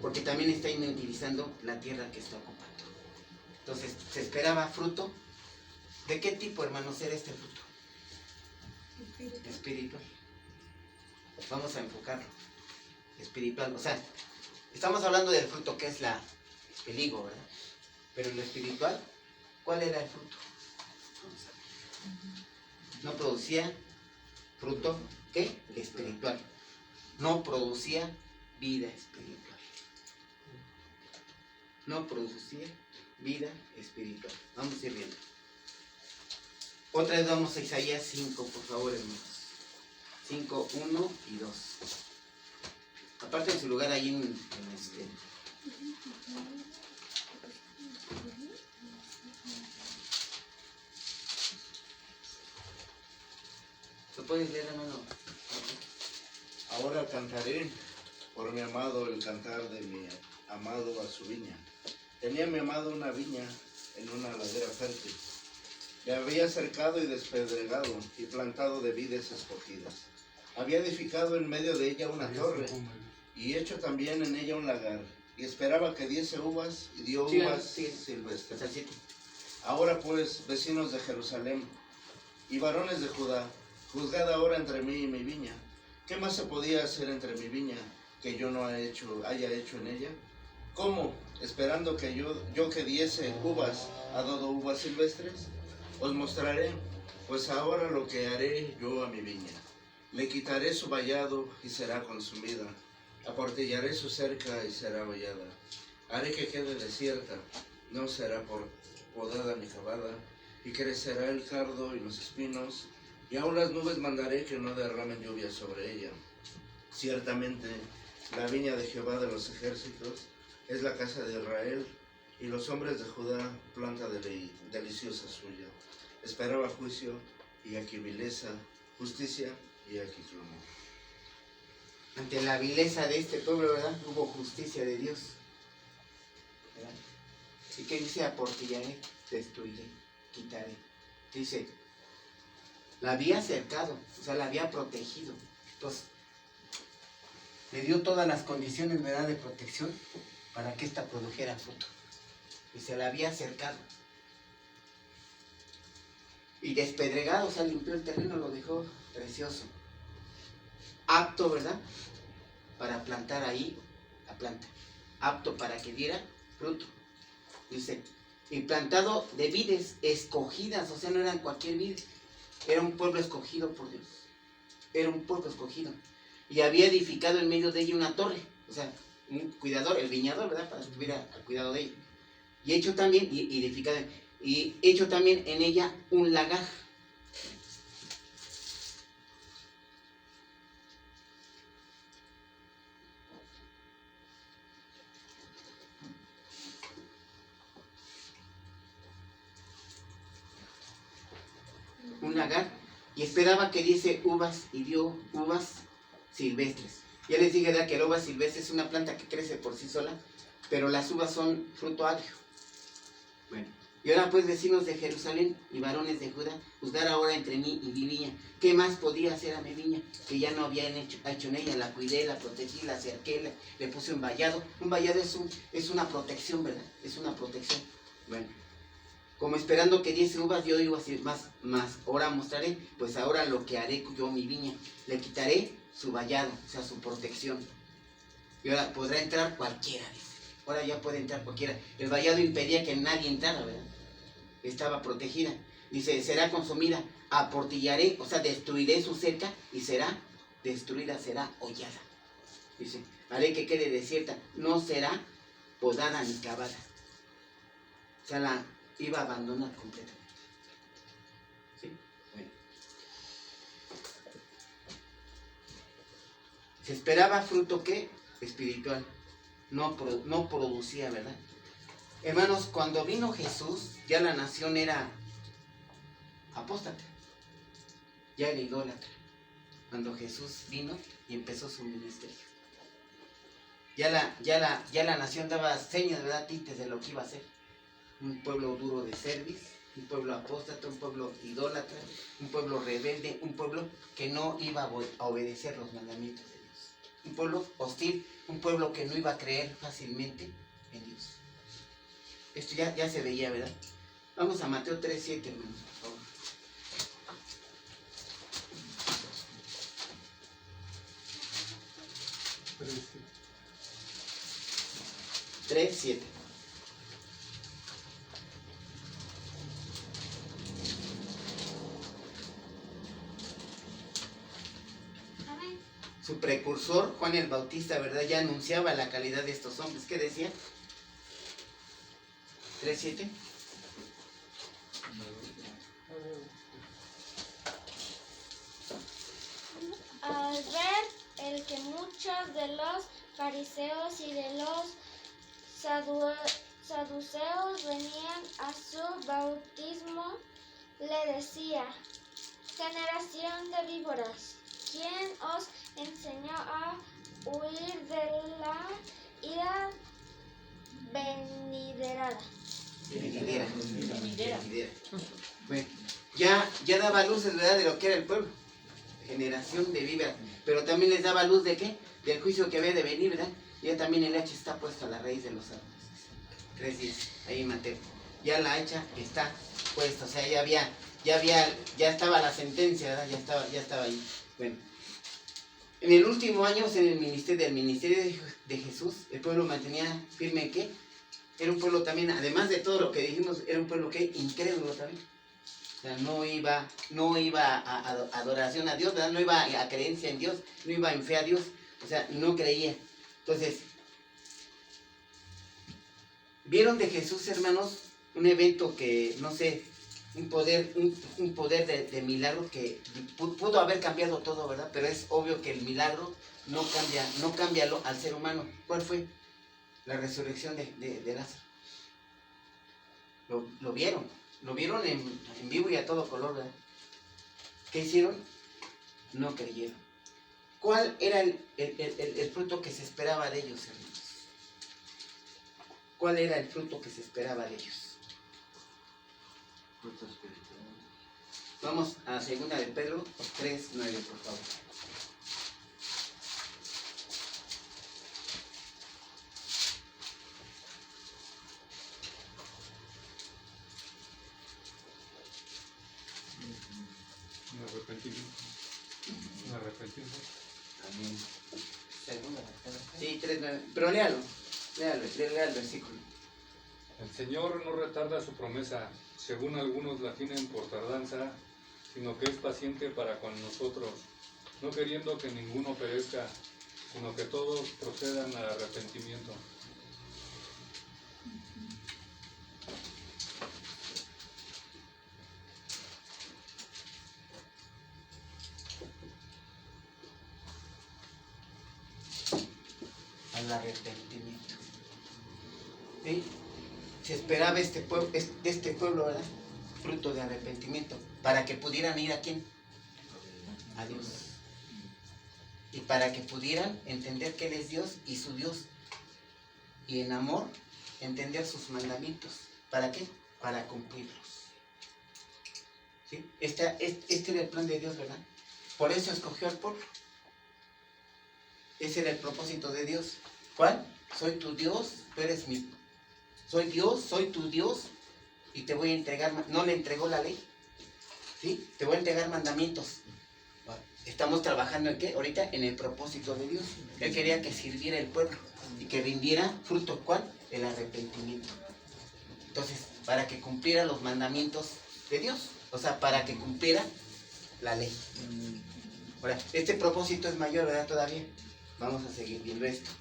porque también está inutilizando la tierra que está ocupando. Entonces, se esperaba fruto. ¿De qué tipo, hermanos, era este fruto? Espiritual. Vamos a enfocarlo. Espiritual, o sea, estamos hablando del fruto que es el higo, ¿verdad? Pero en lo espiritual, ¿cuál era el fruto? No producía fruto, ¿qué? Espiritual. No producía vida espiritual. No producía vida espiritual. Vamos a ir viendo. Otra vez vamos a Isaías 5, por favor, hermanos. 5, 1 y 2. Aparte de su lugar ahí en ¿Lo puedes leer, hermano? Ahora cantaré por mi amado el cantar de mi amado a su viña. Tenía mi amado una viña en una ladera fértil. Le había cercado y despedregado y plantado de vides escogidas. Había edificado en medio de ella una torre y hecho también en ella un lagar. Y esperaba que diese uvas y dio uvas silvestres. Ahora pues, vecinos de Jerusalén y varones de Judá, juzgad ahora entre mí y mi viña. ¿Qué más se podía hacer entre mi viña que yo no haya hecho en ella? ¿Cómo, esperando que yo que diese uvas, ha dado uvas silvestres? Os mostraré, pues ahora lo que haré yo a mi viña. Le quitaré su vallado y será consumida. Aportillaré su cerca y será vallada. Haré que quede desierta, no será podada ni cavada, y crecerá el cardo y los espinos, y aún las nubes mandaré que no derramen lluvia sobre ella. Ciertamente, la viña de Jehová de los ejércitos es la casa de Israel, y los hombres de Judá planta deliciosa suya. Esperaba juicio, y aquí vileza, justicia, y aquí clamor. Ante la vileza de este pueblo, ¿verdad? Hubo justicia de Dios, ¿verdad? ¿Y qué dice? Aportillaré, destruiré, quitaré. Dice, la había cercado, o sea, la había protegido. Entonces, le dio todas las condiciones, ¿verdad?, de protección para que ésta produjera fruto. Y se la había cercado. Y despedregado, o sea, limpió el terreno, lo dejó precioso. Apto, ¿verdad?, para plantar ahí la planta. Apto para que diera fruto. Dice, y plantado de vides escogidas, o sea, no eran cualquier vid, era un pueblo escogido por Dios, era un pueblo escogido, y había edificado en medio de ella una torre, o sea, un cuidador, el viñador, ¿verdad?, para que estuviera al cuidado de ella, y hecho también, y edificado, y hecho también en ella un lagar. Un lagar, y esperaba que diese uvas, y dio uvas silvestres. Ya les dije, ¿verdad?, que la uva silvestre es una planta que crece por sí sola, pero las uvas son fruto agrio. Bueno, y ahora pues, vecinos de Jerusalén y varones de Judá, juzgar ahora entre mí y mi viña. ¿Qué más podía hacer a mi viña? Que ya no habían hecho en ella. La cuidé, la protegí, la cerqué, le puse un vallado. Un vallado es una protección, ¿verdad? Es una protección. Bueno, como esperando que diese uvas, yo digo así, más ahora mostraré, pues ahora lo que haré yo a mi viña. Le quitaré su vallado, o sea, su protección. Y ahora podrá entrar cualquiera, dice. Ahora ya puede entrar cualquiera. El vallado impedía que nadie entrara, ¿verdad? Estaba protegida. Dice, será consumida, aportillaré, o sea, destruiré su cerca y será destruida, será hollada. Dice, haré que quede desierta, no será podada ni cavada. O sea, la iba a abandonar completamente. ¿Sí? Bueno. Se esperaba fruto, ¿qué? Espiritual. No producía, ¿verdad? Hermanos, cuando vino Jesús, ya la nación era apóstata, ya era idólatra. Cuando Jesús vino y empezó su ministerio, ya la nación daba señas, ¿verdad?, tintes de lo que iba a ser. Un pueblo duro de cerviz, un pueblo apóstata, un pueblo idólatra, un pueblo rebelde, un pueblo que no iba a obedecer los mandamientos de Dios. Un pueblo hostil, un pueblo que no iba a creer fácilmente en Dios. Esto ya se veía, ¿verdad? Vamos a Mateo 3:7, hermanos, por favor. 3:7. Su precursor, Juan el Bautista, ¿verdad?, ya anunciaba la calidad de estos hombres. ¿Qué decía? 3:7. Al ver el que muchos de los fariseos y de los saduceos venían a su bautismo, le decía: generación de víboras, ¿quién os enseñó a huir de la ira venidera? Venidera. Bueno, ya daba luces, ¿verdad?, de lo que era el pueblo. Generación de víboras. Pero también les daba luz de ¿qué? Del juicio que había de venir, ¿verdad? Ya también el hacha está puesto a la raíz de los árboles. 3:10, ahí en Mateo. Ya la hacha está puesta, o sea, ya estaba la sentencia, ¿verdad? Ya estaba ahí. Bueno, en el último año, en el ministerio de Jesús, el pueblo mantenía firme en ¿qué? Era un pueblo también, además de todo lo que dijimos, era un pueblo que incrédulo también. O sea, no iba a adoración a Dios, ¿verdad? No iba a creencia en Dios, no iba en fe a Dios, o sea, no creía. Entonces, vieron de Jesús, hermanos, un evento que, no sé, un poder de milagro que pudo haber cambiado todo, ¿verdad? Pero es obvio que el milagro no cambia al ser humano. ¿Cuál fue? La resurrección de Lázaro. Lo vieron en vivo y a todo color, ¿verdad? ¿Qué hicieron? No creyeron. ¿Cuál era el fruto que se esperaba de ellos, hermanos? ¿Cuál era el fruto que se esperaba de ellos? Fruto espiritual. Vamos a 2 de Pedro 3:9, por favor. Arrepentimiento. Amén. Segunda, Sí, 3:9. Pero léalo el versículo. El Señor no retarda su promesa, según algunos la tienen por tardanza, sino que es paciente para con nosotros, no queriendo que ninguno perezca, sino que todos procedan al arrepentimiento. Al arrepentimiento. ¿Sí? Se esperaba de este pueblo, ¿verdad? Fruto de arrepentimiento, para que pudieran ir a quién, a Dios, y para que pudieran entender que Él es Dios y su Dios, y en amor entender sus mandamientos. ¿Para qué? Para cumplirlos. ¿Sí? Este era el plan de Dios, ¿verdad? Por eso escogió al pueblo. Ese era el propósito de Dios. ¿Cuál? Soy tu Dios, tú eres mi. Soy Dios, soy tu Dios, y te voy a entregar. No le entregó la ley, ¿sí? Te voy a entregar mandamientos. Estamos trabajando en qué? Ahorita en el propósito de Dios. Él quería que sirviera el pueblo y que rindiera fruto. ¿Cuál? El arrepentimiento. Entonces, para que cumpliera los mandamientos de Dios, o sea, para que cumpliera la ley. Ahora, este propósito es mayor, ¿verdad? Todavía. Vamos a seguir viendo esto.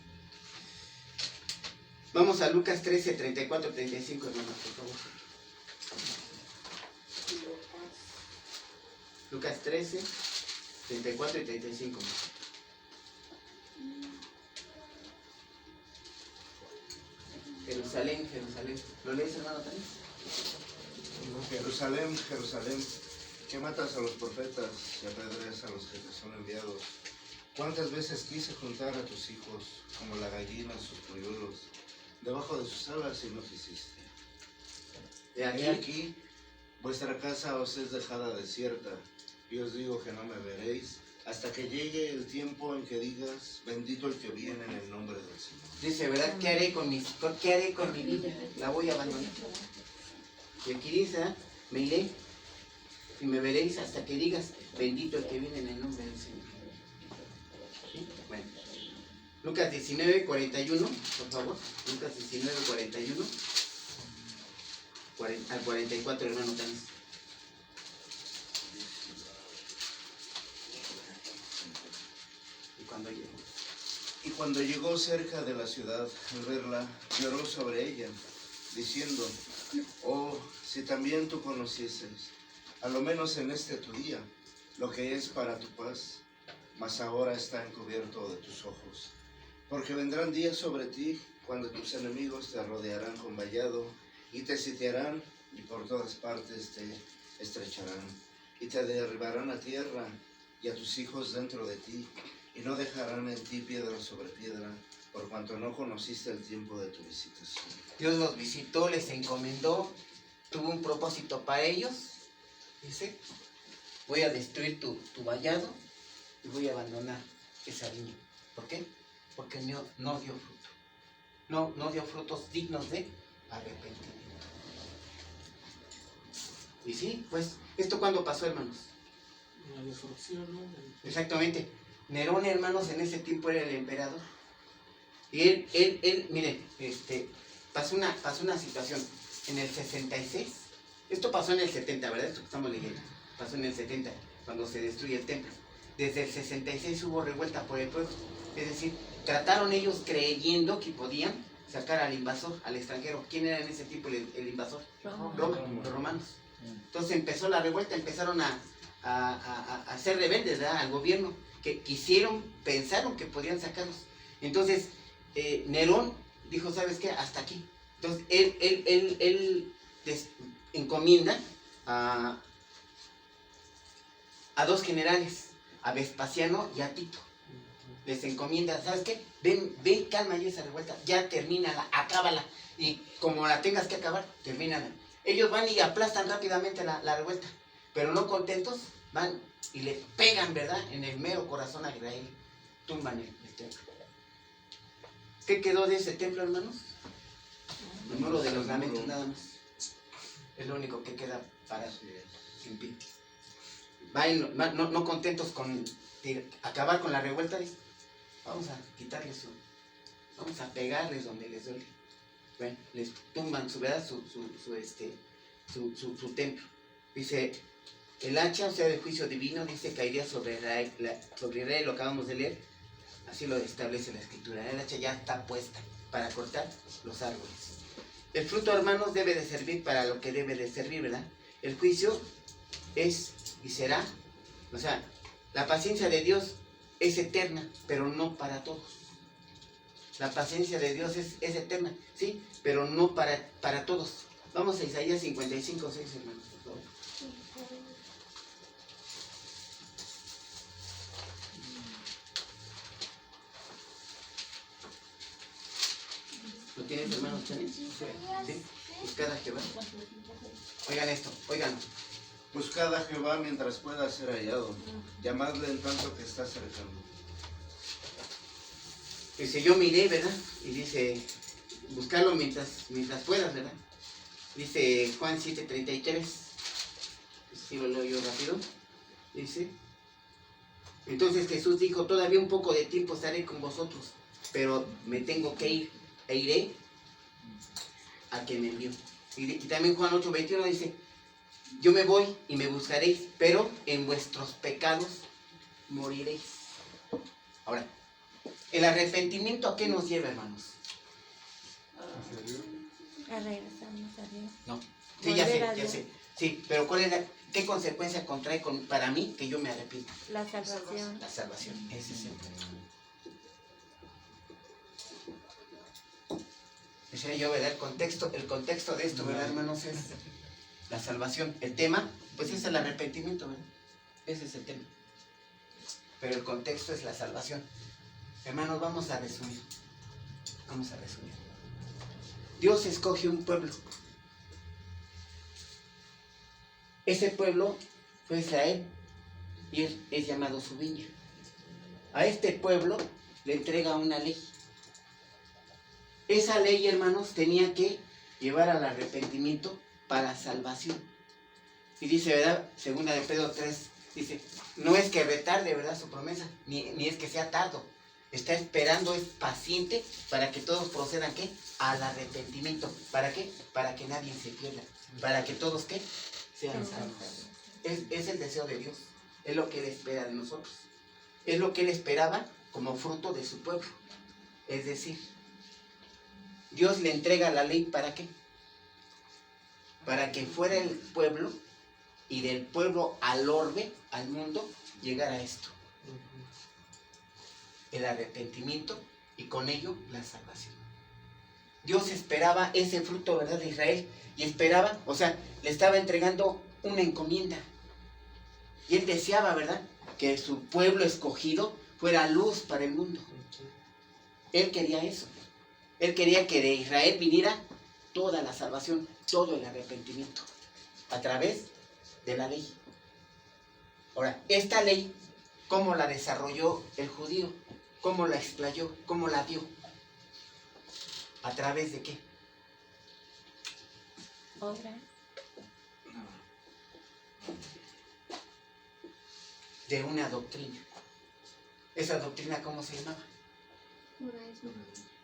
Vamos a Lucas 13, 34, 35, hermanos, por favor. Lucas 13, 34 y 35. Jerusalén, Jerusalén. ¿Lo lees, hermano, también? Jerusalén, Jerusalén, que matas a los profetas y apedreas a los que te son enviados. ¿Cuántas veces quise juntar a tus hijos como la gallina sus polluelos debajo de sus alas y no quisiste? De He aquí, vuestra casa os es dejada desierta, y os digo que no me veréis hasta que llegue el tiempo en que digas, bendito el que viene en el nombre del Señor. Dice, ¿verdad? ¿Qué haré con mi vida? La voy a abandonar. Y aquí dice, ¿eh? Me iré y me veréis hasta que digas, bendito el que viene en el nombre del Señor. ¿Sí? Bueno. Lucas 19, 41, por favor. Lucas 19, 41. Al 44, hermano Tanis. Y cuando llegó cerca de la ciudad, al verla, lloró sobre ella, diciendo, oh, si también tú conocieses, a lo menos en este tu día, lo que es para tu paz, mas ahora está encubierto de tus ojos. Porque vendrán días sobre ti, cuando tus enemigos te rodearán con vallado, y te sitiarán, y por todas partes te estrecharán, y te derribarán a tierra, y a tus hijos dentro de ti, y no dejarán en ti piedra sobre piedra, por cuanto no conociste el tiempo de tu visitación. Dios los visitó, les encomendó, tuvo un propósito para ellos. Dice, voy a destruir tu vallado y voy a abandonar esa viña. ¿Por qué? Porque no dio fruto. No dio frutos dignos de arrepentimiento. Y sí, pues, ¿esto cuándo pasó, hermanos? La destrucción, ¿no? Exactamente. Nerón, hermanos, en ese tiempo era el emperador. Y él, miren, pasó una situación en el 66. Esto pasó en el 70, ¿verdad? Esto que estamos leyendo. Pasó en el 70, cuando se destruye el templo. Desde el 66 hubo revuelta por el pueblo. Es decir, trataron ellos creyendo que podían sacar al invasor, al extranjero. ¿Quién era en ese tiempo el invasor? Roma, los romanos. Entonces empezó la revuelta, empezaron a ser rebeldes, ¿verdad? Al gobierno, que pensaron que podían sacarlos. Entonces, Nerón dijo, ¿sabes qué? Hasta aquí. Entonces, él encomienda a dos generales, a Vespasiano y a Tito. Les encomienda, ¿sabes qué? Ven, calma ya esa revuelta, ya termínala, acábala. Y como la tengas que acabar, termínala. Ellos van y aplastan rápidamente la revuelta, pero no contentos, van y le pegan, ¿verdad?, en el mero corazón a Israel. Tumban el templo. ¿Qué quedó de ese templo, hermanos? El muro de los lamentos, nada más. Es lo único que queda parado, sin pie. Van no contentos con acabar con la revuelta, dicen, vamos a quitarles vamos a pegarles donde les duele. Bueno, les tumban su, ¿verdad? Su templo. Dice, el hacha, o sea, el juicio divino, dice, caería sobre Israel, lo acabamos de leer. Así lo establece la escritura. El hacha ya está puesta para cortar los árboles. El fruto, hermanos, debe de servir para lo que debe de servir, ¿verdad? El juicio es y será, o sea, la paciencia de Dios es eterna, pero no para todos. La paciencia de Dios es eterna, sí, pero no para todos. Vamos a Isaías 55, 6, hermanos, por favor. ¿Lo tienes, hermanos? ¿Sí? Buscad a Jehová. Oigan esto, oigan. Buscad a Jehová mientras pueda ser hallado. Llamadle en tanto que está cercano. Dice, yo miré, ¿verdad? Y dice, buscarlo mientras puedas, ¿verdad? Dice Juan 7:33. Si lo leo yo rápido. Dice, entonces Jesús dijo, todavía un poco de tiempo estaré con vosotros, pero me tengo que ir, e iré a quien me envió. Y también Juan 8:21 dice, yo me voy y me buscaréis, pero en vuestros pecados moriréis. Ahora, ¿el arrepentimiento a qué nos lleva, hermanos? A regresarnos a Dios. No, sí, ya Volver a sé. Dios. Sí, pero ¿qué consecuencia contrae para mí que yo me arrepienta? La salvación. La salvación, ese es el problema. Decía yo, ¿verdad? El contexto de esto, ¿verdad, hermanos? Es la salvación. El tema, pues es el arrepentimiento, ¿verdad? Ese es el tema. Pero el contexto es la salvación. Hermanos, vamos a resumir. Dios escoge un pueblo. Ese pueblo fue Israel y él es llamado su viña. A este pueblo le entrega una ley. Esa ley, hermanos, tenía que llevar al arrepentimiento para salvación. Y dice, ¿verdad? Segunda de Pedro 3, dice, no es que retarde, ¿verdad? Su promesa, ni es que sea tardo. Está esperando, es paciente para que todos procedan, ¿qué? Al arrepentimiento. ¿Para qué? Para que nadie se pierda. Para que todos, ¿qué? Sean salvos. Es el deseo de Dios. Es lo que Él espera de nosotros. Es lo que Él esperaba como fruto de su pueblo. Es decir, Dios le entrega la ley, ¿para qué? Para que fuera el pueblo y del pueblo al orbe, al mundo, llegara esto. El arrepentimiento y con ello la salvación. Dios esperaba ese fruto, ¿verdad? De Israel. Y esperaba, o sea, le estaba entregando una encomienda. Y Él deseaba, ¿verdad? Que su pueblo escogido fuera luz para el mundo. Él quería eso. Él quería que de Israel viniera toda la salvación, todo el arrepentimiento, a través de la ley. Ahora, esta ley, ¿cómo la desarrolló el judío? ¿Cómo la explayó? ¿Cómo la dio? ¿A través de qué? Obra. De una doctrina. ¿Esa doctrina cómo se llamaba?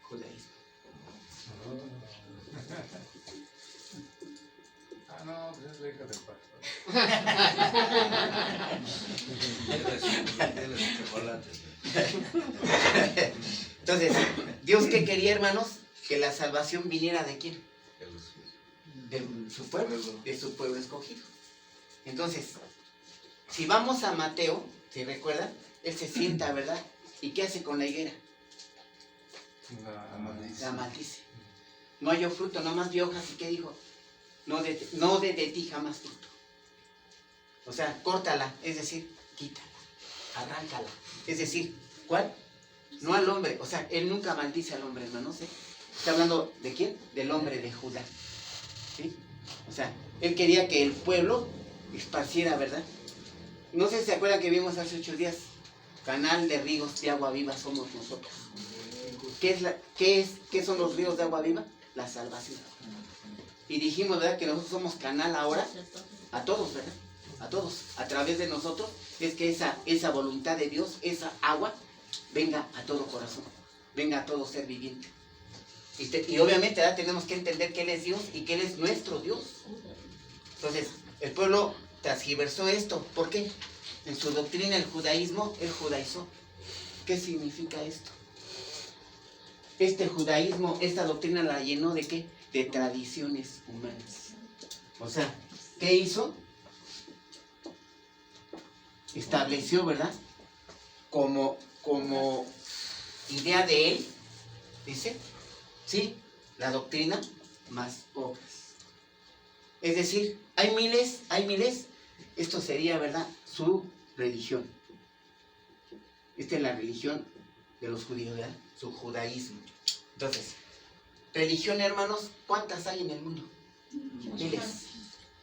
Judaísmo. No, pues es la hija del pastor. Entonces, ¿Dios qué quería, hermanos? Que la salvación viniera ¿de quién? De su pueblo escogido. Entonces, si vamos a Mateo, si recuerdan, él se sienta, ¿verdad? ¿Y qué hace con la higuera? La maldice. No halló fruto, nomás vio hojas, y ¿qué dijo? No de ti jamás fruto. O sea, córtala, es decir, quítala, arráncala. Es decir, ¿cuál? No al hombre, o sea, él nunca maldice al hombre, hermanos, ¿eh? Está hablando ¿de quién? Del hombre de Judá. ¿Sí? O sea, él quería que el pueblo esparciera, ¿verdad? No sé si se acuerdan que vimos hace 8 días, canal de ríos de agua viva somos nosotros. ¿Qué son los ríos de agua viva? La salvación. Y dijimos, ¿verdad? Que nosotros somos canal ahora a todos, ¿verdad? A todos. A través de nosotros es que esa voluntad de Dios, esa agua, venga a todo corazón, venga a todo ser viviente. Y obviamente ¿verdad? Tenemos que entender que Él es Dios y que Él es nuestro Dios. Entonces, el pueblo transgiversó esto. ¿Por qué? En su doctrina, el judaísmo, Él judaizó. ¿Qué significa esto? Este judaísmo, esta doctrina la llenó ¿de qué? De tradiciones humanas. O sea, ¿qué hizo? Estableció, ¿verdad? Como idea de Él, dice, sí, la doctrina más obras. Es decir, hay miles, esto sería, ¿verdad? Su religión. Esta es la religión de los judíos, ¿verdad? Su judaísmo. Entonces, religión, hermanos, ¿cuántas hay en el mundo?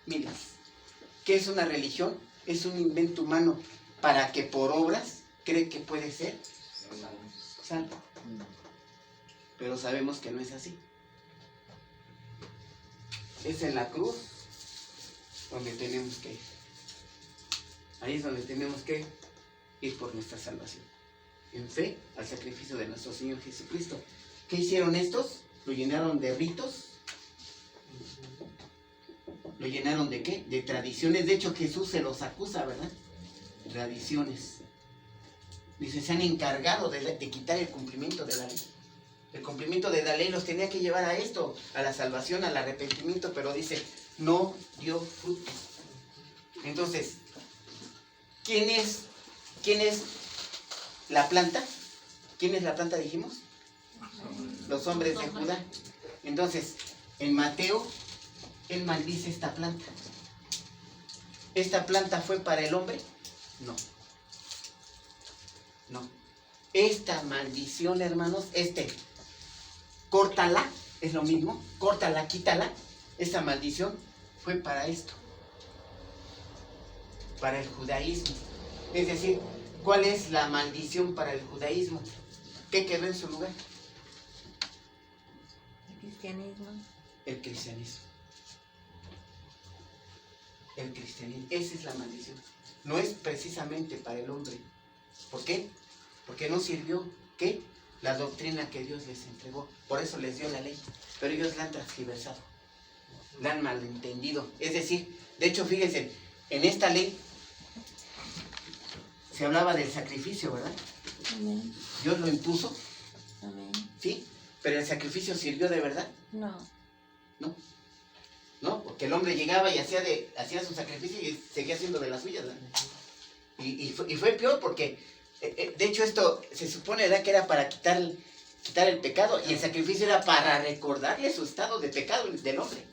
Miles. ¿Qué es una religión? Es un invento humano para que por obras cree que puede ser salvo. Pero sabemos que no es así. Es en la cruz donde tenemos que ir. Ahí es donde tenemos que ir por nuestra salvación. En fe al sacrificio de nuestro Señor Jesucristo. ¿Qué hicieron estos? Lo llenaron de ritos. ¿Lo llenaron de qué? De tradiciones. De hecho, Jesús se los acusa, ¿verdad? Tradiciones. Dice, se han encargado de quitar el cumplimiento de la ley. El cumplimiento de la ley los tenía que llevar a esto, a la salvación, al arrepentimiento, pero dice, no dio fruto. Entonces, ¿quién es la planta? ¿Quién es la planta, dijimos? Los hombres de Judá. Entonces, en Mateo, él maldice esta planta. ¿Esta planta fue para el hombre? No. No. Esta maldición, hermanos, córtala, es lo mismo, córtala, quítala. Esta maldición fue para esto. Para el judaísmo. Es decir, ¿cuál es la maldición para el judaísmo? ¿Qué quedó en su lugar? El cristianismo. El cristianismo. El cristianismo. Esa es la maldición. No es precisamente para el hombre. ¿Por qué? Porque no sirvió, ¿qué? La doctrina que Dios les entregó. Por eso les dio la ley. Pero ellos la han transgiversado. La han malentendido. Es decir, de hecho, fíjense, en esta ley se hablaba del sacrificio, ¿verdad? Amén. Dios lo impuso, Amén. ¿sí? Pero el sacrificio sirvió de verdad. No. ¿No? Porque el hombre llegaba y hacía su sacrificio y seguía haciendo de las suyas, ¿verdad? Y fue peor porque, de hecho, esto se supone, ¿verdad?, que era para quitar el pecado, y el sacrificio era para recordarle su estado de pecado del hombre.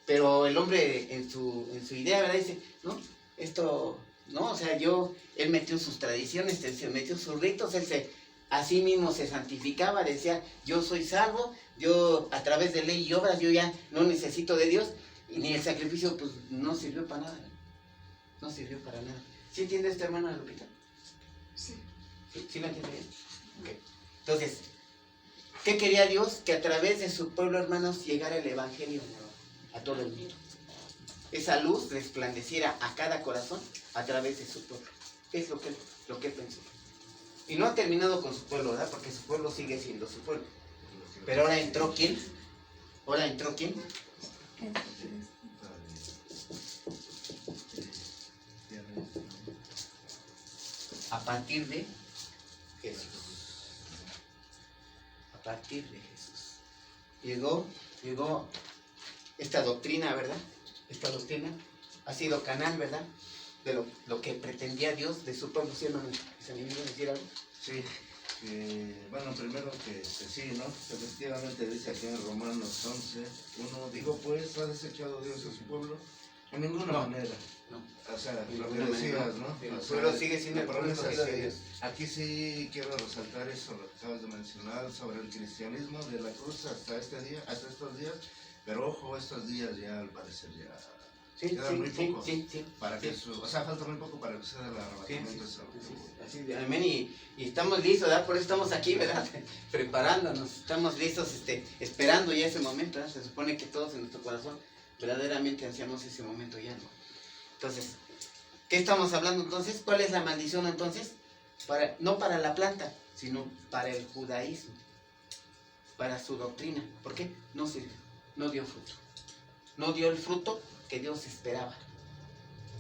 Pero el hombre en su idea, ¿verdad?, dice, no, esto, no, o sea, él metió sus tradiciones, él se metió sus ritos, a sí mismo se santificaba, decía, yo soy salvo, yo a través de ley y obras, yo ya no necesito de Dios, y ni el sacrificio pues no sirvió para nada, no sirvió para nada. ¿Sí entiende esta hermana Lupita? Sí. ¿Sí la entiende bien? Okay. Entonces, ¿qué quería Dios? Que a través de su pueblo, hermanos, llegara el evangelio a todo el mundo. Esa luz resplandeciera a cada corazón a través de su pueblo. Es lo que él pensó. Y no ha terminado con su pueblo, ¿verdad? Porque su pueblo sigue siendo su pueblo. Pero ahora entró ¿quién? Jesucristo. A partir de Jesús. A partir de Jesús. Llegó esta doctrina, ¿verdad? Esta doctrina ha sido canal, ¿verdad?, de lo que pretendía Dios de su pueblo. ¿Sí, hermano? ¿Se me iba a decir algo? Sí, bueno, primero que sí, ¿no? Efectivamente dice aquí en Romanos 11, digo pues, ¿ha desechado Dios a su pueblo? En ninguna manera. No. O sea, En lo que ninguna decías, manera. ¿no? El O pueblo sea, sigue siendo la el pueblo promesa escogido de sí. Dios. Aquí sí quiero resaltar eso, lo que acabas de mencionar sobre el cristianismo de la cruz hasta estos días, pero ojo, estos días ya al parecer ya Sí, quedan muy pocos. sí. Para que Sí. o sea, falta muy poco para que suceda el arrebatamiento. Así, amén, y estamos listos, ¿verdad? Por eso estamos aquí, ¿verdad? Preparándonos, estamos listos, esperando ya ese momento, ¿verdad? Se supone que todos en nuestro corazón verdaderamente ansiamos ese momento ya, ¿no? Entonces, ¿qué estamos hablando entonces? ¿Cuál es la maldición entonces? No para la planta, sino para el judaísmo. para su doctrina. ¿Por qué? No sirvió, no dio fruto. No dio el fruto que Dios esperaba.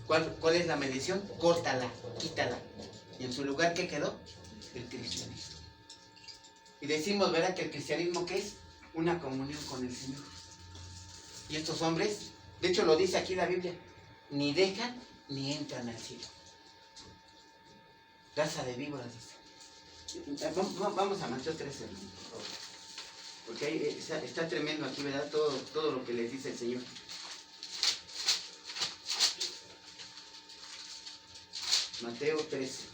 ¿Cuál es la medición? Córtala, quítala. Y en su lugar, ¿qué quedó? El cristianismo. Y decimos, ¿verdad? Que el cristianismo, ¿qué es? Una comunión con el Señor. Y estos hombres, de hecho lo dice aquí la Biblia, ni dejan ni entran al cielo. Raza de víboras, dice. Vamos a Mateo 13, hermano, por favor. Porque ahí está tremendo aquí, ¿verdad? Todo lo que les dice el Señor. Mateo 13.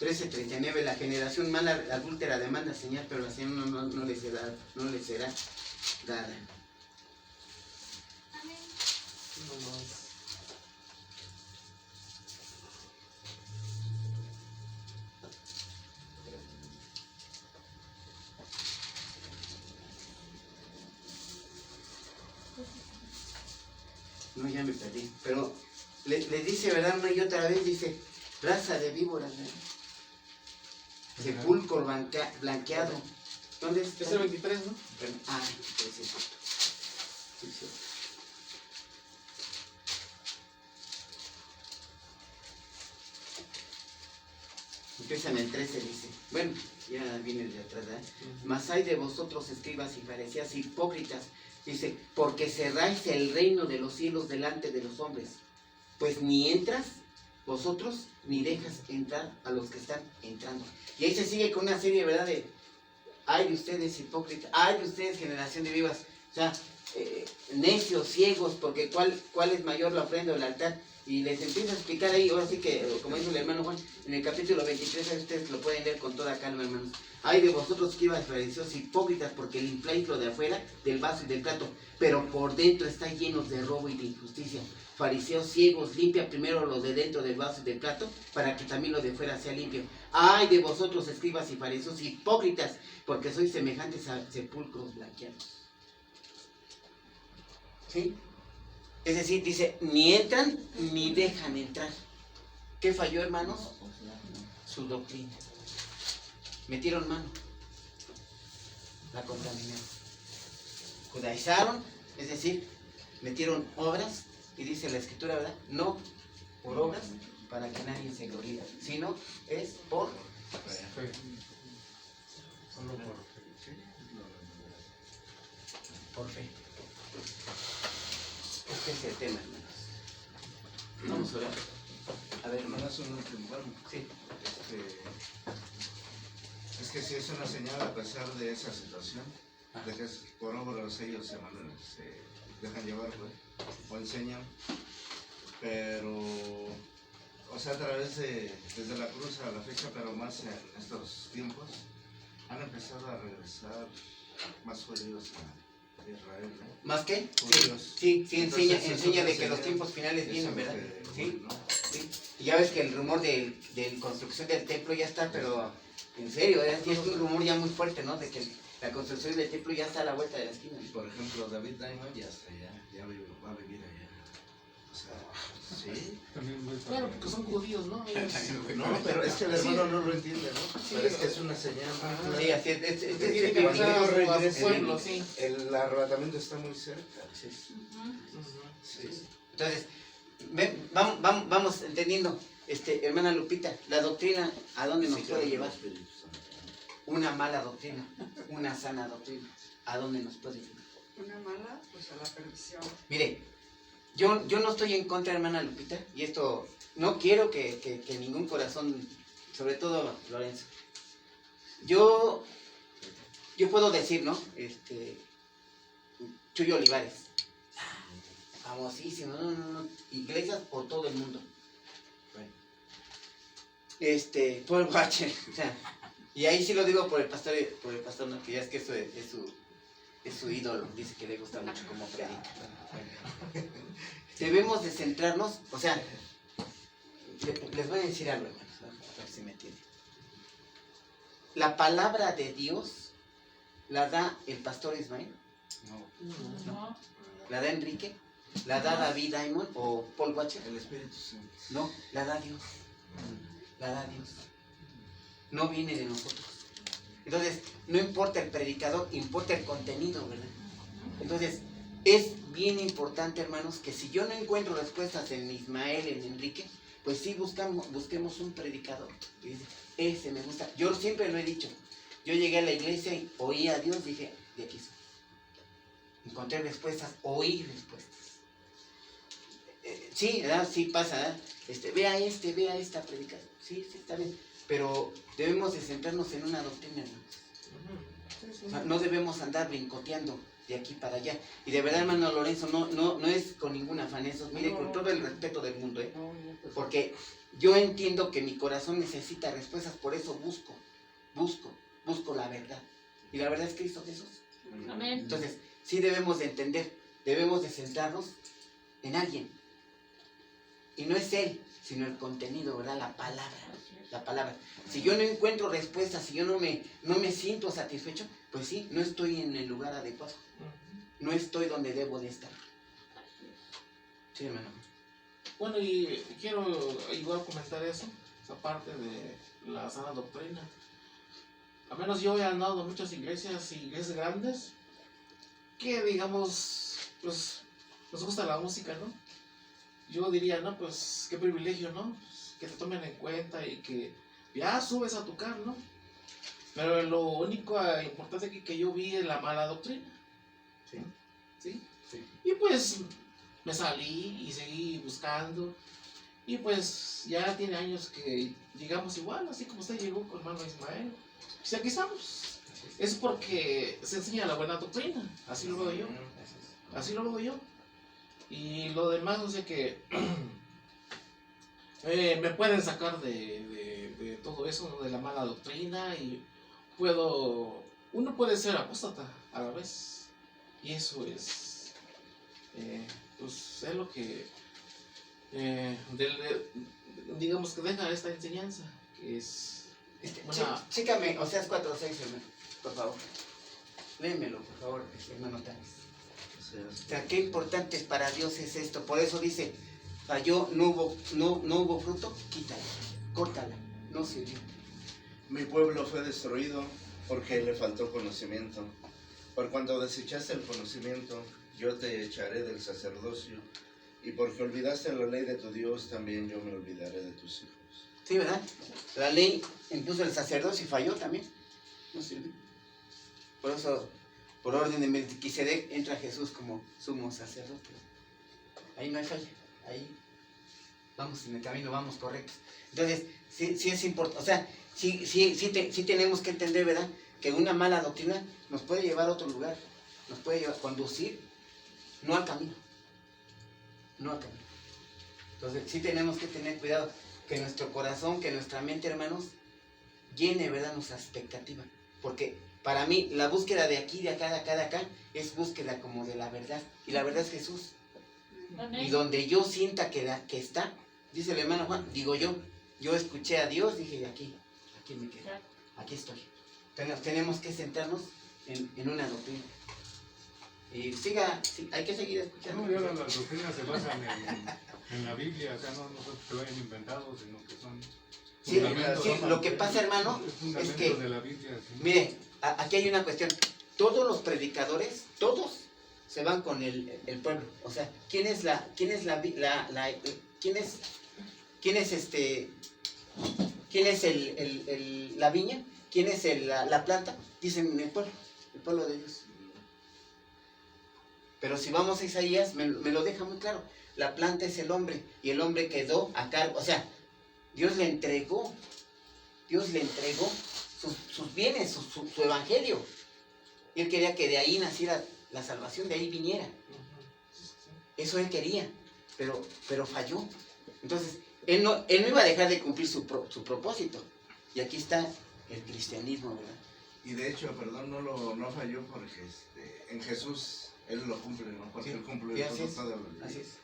(13:39) La generación mala adúltera demanda señal, pero la señal no le será dada. Amén. No, ya me perdí. Pero les dice, ¿verdad? Una y otra vez, dice, raza de víboras, ¿verdad? Sepulcro blanqueado. ¿Dónde está? Es el 23, ¿no? Ah, 23, sí, cierto. Sí, cierto. Empieza en el 13, dice. Bueno, ya viene de atrás, ¿verdad? Mas hay de vosotros, escribas y fariseos hipócritas, dice, porque cerráis el reino de los cielos delante de los hombres, pues ni entras vosotros, ni dejas entrar a los que están entrando. Y ahí se sigue con una serie, ¿verdad? De, ay de ustedes hipócritas, ay de ustedes generación de vivas, o sea, necios, ciegos, porque ¿cuál es mayor la ofrenda o el altar? Y les empieza a explicar ahí, ahora sí que, como dice el hermano Juan, en el capítulo 23, ahí ustedes lo pueden leer con toda calma, hermanos. Ay de vosotros, escribas, fariseos hipócritas, porque limpiáis lo de afuera, del vaso y del plato, pero por dentro estáis llenos de robo y de injusticia. Fariseos ciegos, limpia primero lo de dentro del vaso y del plato, para que también lo de fuera sea limpio. Ay de vosotros, escribas y fariseos hipócritas, porque sois semejantes a sepulcros blanqueados. ¿Sí? Es decir, dice, ni entran ni dejan entrar. ¿Qué falló, hermanos? Su doctrina. Metieron mano. La contaminaron. Judaizaron, es decir, metieron obras, y dice la Escritura, ¿verdad? No por obras para que nadie se gloríe, sino es por Fe. Solo por fe. por fe. Este es el tema, hermanos. Vamos a orar. A ver, hermanos. Hermanos, un último, bueno, Sí. es que sí es una señal a pesar de esa situación, de que por obras ellos se dejan llevar, pues, o enseñan, pero, o sea, a través desde la cruz a la fecha, pero más en estos tiempos, han empezado a regresar más judíos a Israel, ¿no? ¿Más qué? Judíos. Sí, Entonces, enseña de eso que los sería- tiempos finales eso vienen, es ¿verdad? lo que- Sí, ¿no? sí. Y ya ves que el rumor de construcción del templo ya está, pero en serio, es un rumor ya muy fuerte, ¿no? De que la construcción del templo ya está a la vuelta de la esquina. Y por ejemplo, David Diamond ya está allá, va a vivir allá. O sea, sí. También muy Claro, padre. porque son judíos, ¿no? Ellos- No, pero es que el hermano no lo entiende, ¿no? Pero es que es una señal muy clara. Sí, así es. De tiene que que cuando pasar ellos a su regresen, pueblo, sí. el arrebatamiento está muy cerca. Sí. Sí. Entonces, vamos entendiendo, hermana Lupita, la doctrina, ¿a dónde nos puede llevar? Una mala doctrina, una sana doctrina, ¿a dónde nos puede llevar? Una mala, pues a la perdición. Mire, yo no estoy en contra, hermana Lupita, y esto, no quiero que ningún corazón, sobre todo Lorenzo, yo puedo decir, ¿no? Chuyo Olivares, famosísimo, no, iglesias por todo el mundo. Paul Watcher, o sea, y ahí sí lo digo por el pastor, ¿no? Que ya es que eso es su ídolo, dice que le gusta mucho cómo predica. Bueno. Debemos de centrarnos, o sea, les voy a decir algo, hermanos, a ver si me entienden. La palabra de Dios la da el pastor Ismael, No. la da Enrique, ¿La da David Diamond o Paul Watcher? El Espíritu Santo. No, la da Dios. La da Dios. No viene de nosotros. Entonces, no importa el predicador, importa el contenido, ¿verdad? Entonces, es bien importante, hermanos, que si yo no encuentro respuestas en Ismael, en Enrique, pues sí busquemos un predicador. Ese me gusta. Yo siempre lo he dicho. Yo llegué a la iglesia y oí a Dios, dije, de aquí soy. Encontré respuestas, oí respuestas. Sí, ¿verdad? Sí pasa, ¿verdad? Vea esta predicación. Sí, está bien. Pero debemos de centrarnos en una doctrina, hermanos. O sea, no debemos andar brincoteando de aquí para allá. Y de verdad, hermano Lorenzo, no es con ningún afán eso. Mire, con todo el respeto del mundo, ¿eh? Porque yo entiendo que mi corazón necesita respuestas, por eso busco la verdad. Y la verdad es Cristo Jesús. Amén. Entonces, sí debemos de entender, debemos de centrarnos en alguien. Y no es Él, sino el contenido, ¿verdad? La palabra. Si yo no encuentro respuestas, si yo no me siento satisfecho, pues sí, no estoy en el lugar adecuado. No estoy donde debo de estar. Sí, hermano. Bueno, y quiero igual comentar eso, esa parte de la sana doctrina. Al menos yo he andado en muchas iglesias grandes, que digamos, pues, nos gusta la música, ¿no? Yo diría, no, pues, qué privilegio, ¿no? Pues, que te tomen en cuenta y que ya subes a tocar, ¿no? Pero lo único importante aquí que yo vi es la mala doctrina. Sí. ¿Sí? Sí. Y pues me salí y seguí buscando. Y pues ya tiene años que llegamos igual, así como usted llegó con hermano Ismael. Pues aquí estamos. Es porque se enseña la buena doctrina. Así lo veo yo. Así lo veo yo. Y lo demás, o sea que me pueden sacar de todo eso, ¿no? De la mala doctrina, y uno puede ser apóstata a la vez, y eso es pues es lo que digamos que deja esta enseñanza, que es Chícame, Oseas 4:6, hermano, por favor. Léemelo, por favor, hermano Tanis. O sea, qué importante para Dios es esto. Por eso dice, falló, no hubo fruto, quítala, córtala, no sirvió. Mi pueblo fue destruido porque le faltó conocimiento. Por cuanto desechaste el conocimiento, yo te echaré del sacerdocio. Y porque olvidaste la ley de tu Dios, también yo me olvidaré de tus hijos. Sí, ¿verdad? La ley, incluso el sacerdocio falló también, no sirvió. Por eso, por orden de Melquisedec, entra Jesús como sumo sacerdote. Ahí no hay falla, ahí vamos en el camino, vamos correctos. Entonces, sí es importante, o sea, sí tenemos que entender, ¿verdad? Que una mala doctrina nos puede llevar a otro lugar, nos puede conducir, no al camino. Entonces, sí tenemos que tener cuidado, que nuestro corazón, que nuestra mente, hermanos, llene, ¿verdad?, nuestra expectativa. Porque para mí, la búsqueda de aquí, de acá, de acá, es búsqueda como de la verdad. Y la verdad es Jesús. Amén. Y donde yo sienta que está, dice el hermano Juan, digo yo escuché a Dios, dije, aquí me quedo, aquí estoy. Tenemos que centrarnos en una doctrina. Y hay que seguir escuchando. No, ya las doctrinas se basan en la Biblia, o sea, no nosotros que lo hayan inventado, sino que son fundamentos. Lo que pasa, hermano, es que, de la Biblia, sí. mire, aquí hay una cuestión. Todos los predicadores, todos se van con el pueblo. O sea, ¿quién es la viña? ¿Quién es la planta? Dicen el pueblo de Dios. Pero si vamos a Isaías, me lo deja muy claro. La planta es el hombre, y el hombre quedó a cargo. O sea, Dios le entregó sus bienes, su evangelio. Y él quería que de ahí naciera la salvación, de ahí viniera. Eso él quería, pero falló. Entonces, él no iba a dejar de cumplir su propósito. Y aquí está el cristianismo, ¿verdad? Y de hecho, perdón, no falló porque en Jesús Él lo cumple, ¿no? Porque Él cumple toda la ley. Así es.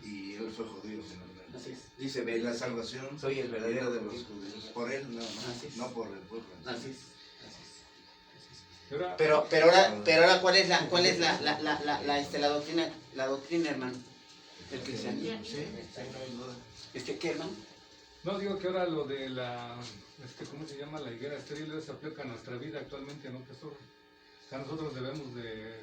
Y Él fue judío finalmente. Así es. Dice, Y la salvación soy el verdadero era de los judíos. Por Él nada más, Así es. no por el pueblo. Así es. Pero ahora ¿cuál es la doctrina, hermano? El cristianismo. Sí. ¿Qué, hermano? No, digo que ahora lo de ¿cómo se llama? La higuera estéril se aplica a nuestra vida actualmente, ¿no, pastor? O sea, nosotros debemos de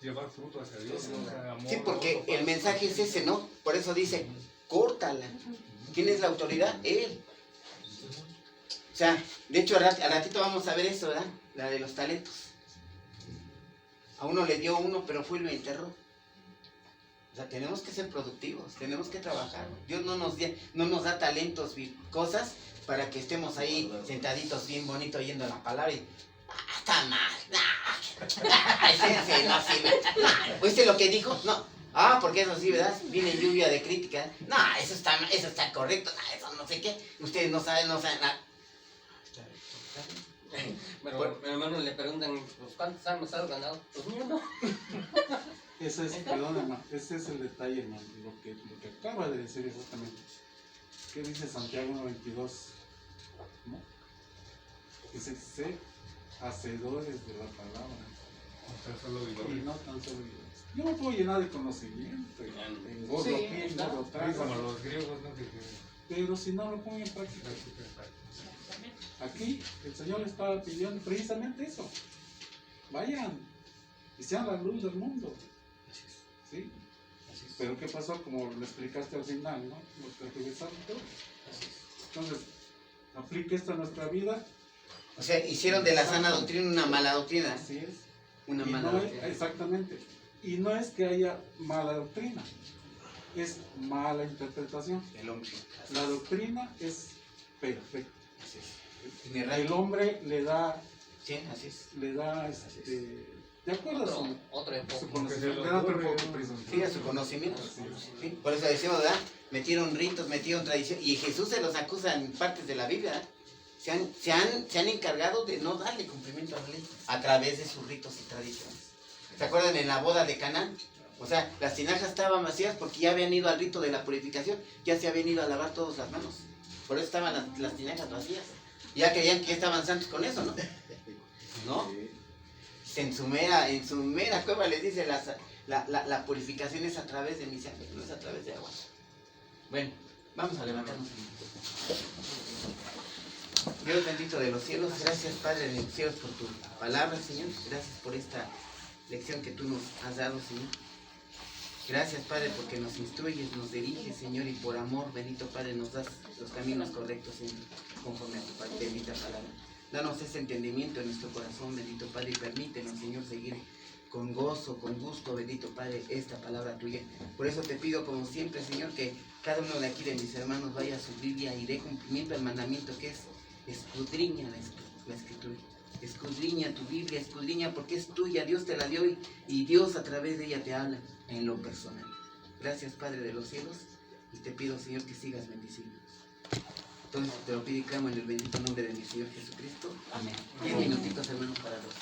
llevar fruto hacia Dios, ¿no? O sea, amor, Sí, porque gozo, el paz. mensaje es ese, ¿no? Por eso dice, córtala. ¿Quién es la autoridad? Él. O sea, de hecho, al ratito vamos a ver eso, ¿verdad? La de los talentos. A uno le dio uno, pero fue y lo enterró. O sea, tenemos que ser productivos, tenemos que trabajar. Dios no nos da talentos, cosas, para que estemos ahí sentaditos bien bonito oyendo la palabra y... está mal. ¿Oíste lo que dijo? No. Porque eso sí, ¿verdad? Viene lluvia de crítica. No, eso está correcto. No, eso no sé qué. Ustedes no saben nada. Pero hermano le preguntan, pues, ¿cuántos años has ganado? Pues ni uno. Perdón, hermano, ese es el detalle, hermano, lo que acaba de decir exactamente. ¿Qué dice Santiago 1:22? ¿No? Dice, sé hacedores de la palabra. Y no tan solo oidores. Yo me puedo llenar de conocimiento, engordo aquí, engordo atrás, Como los griegos, ¿no? pero si no lo pongo en práctica. Aquí el Señor le estaba pidiendo precisamente eso. Vayan y sean la luz del mundo. ¿Sí? Pero ¿qué pasó? Como lo explicaste al final, ¿no? Lo tergiversaron todo. Entonces, aplique esto a nuestra vida. O sea, hicieron de la sana doctrina una mala doctrina. Así es. Una Y mala no doctrina. exactamente. Y no es que haya mala doctrina, es mala interpretación. El hombre. La doctrina es perfecta. Así es. El hombre le da, Sí, así es. de acuerdo a su Otro enfoque. conocimiento, le da otro enfoque, precisamente. Sí, a su conocimiento. Así es. ¿Sí? Por eso decimos, ¿verdad? Metieron ritos, metieron tradición. Y Jesús se los acusa en partes de la Biblia, ¿verdad? Se han encargado de no darle cumplimiento a la ley a través de sus ritos y tradiciones. ¿Se acuerdan en la boda de Canaán? O sea, las tinajas estaban vacías porque ya habían ido al rito de la purificación, ya se habían ido a lavar todas las manos. Por eso estaban las tinajas vacías. Ya creían que ya estaban santos con eso, ¿no? ¿No? En su mera cueva les dice, la purificación es a través de mi sangre, no es a través de agua. Bueno, vamos a levantarnos. Dios bendito de los cielos, gracias Padre de los cielos por tu palabra, Señor. Gracias por esta lección que tú nos has dado, Señor. Gracias, Padre, porque nos instruyes, nos diriges, Señor, y por amor, bendito Padre, nos das los caminos correctos, Señor, conforme a tu bendita palabra. Danos ese entendimiento en nuestro corazón, bendito Padre, y permítenos, Señor, seguir con gozo, con gusto, bendito Padre, esta palabra tuya. Por eso te pido, como siempre, Señor, que cada uno de aquí de mis hermanos vaya a su Biblia y dé cumplimiento al mandamiento que es escudriña la Escritura. Escudriña tu Biblia, escudriña porque es tuya, Dios te la dio y Dios a través de ella te habla en lo personal. Gracias, Padre de los cielos, y te pido, Señor, que sigas bendiciendo. Entonces te lo pido y clamo en el bendito nombre de mi Señor Jesucristo. Amén. 10 minutitos, hermanos, para los...